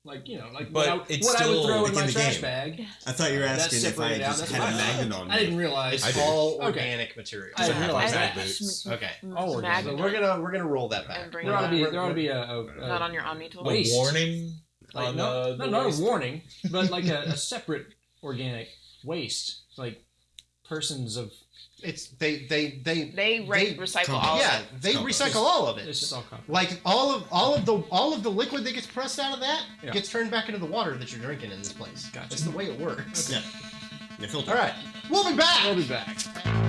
Like like But what it's I would still throw in within my the trash game. bag. I thought you were That's asking if I separated out, just that's had a fine. magnet on me. I didn't realize. It's all organic material. I didn't realize I- that. boots. Okay. Oh, magnet. So we're gonna roll that back. And bring There ought to be We're- a Not on your Omni tool. Wait. Waste. warning. like on no, the not waste? a warning, but like a separate organic waste, like persons of. It's they Recycle all yeah, of it. they recycle all of it. It's just all compost. Like all of the liquid that gets pressed out of that Yeah. gets turned back into the water that you're drinking in this place. Gotcha. That's the way it works. Yeah. The filter. All right, we'll be back. We'll be back.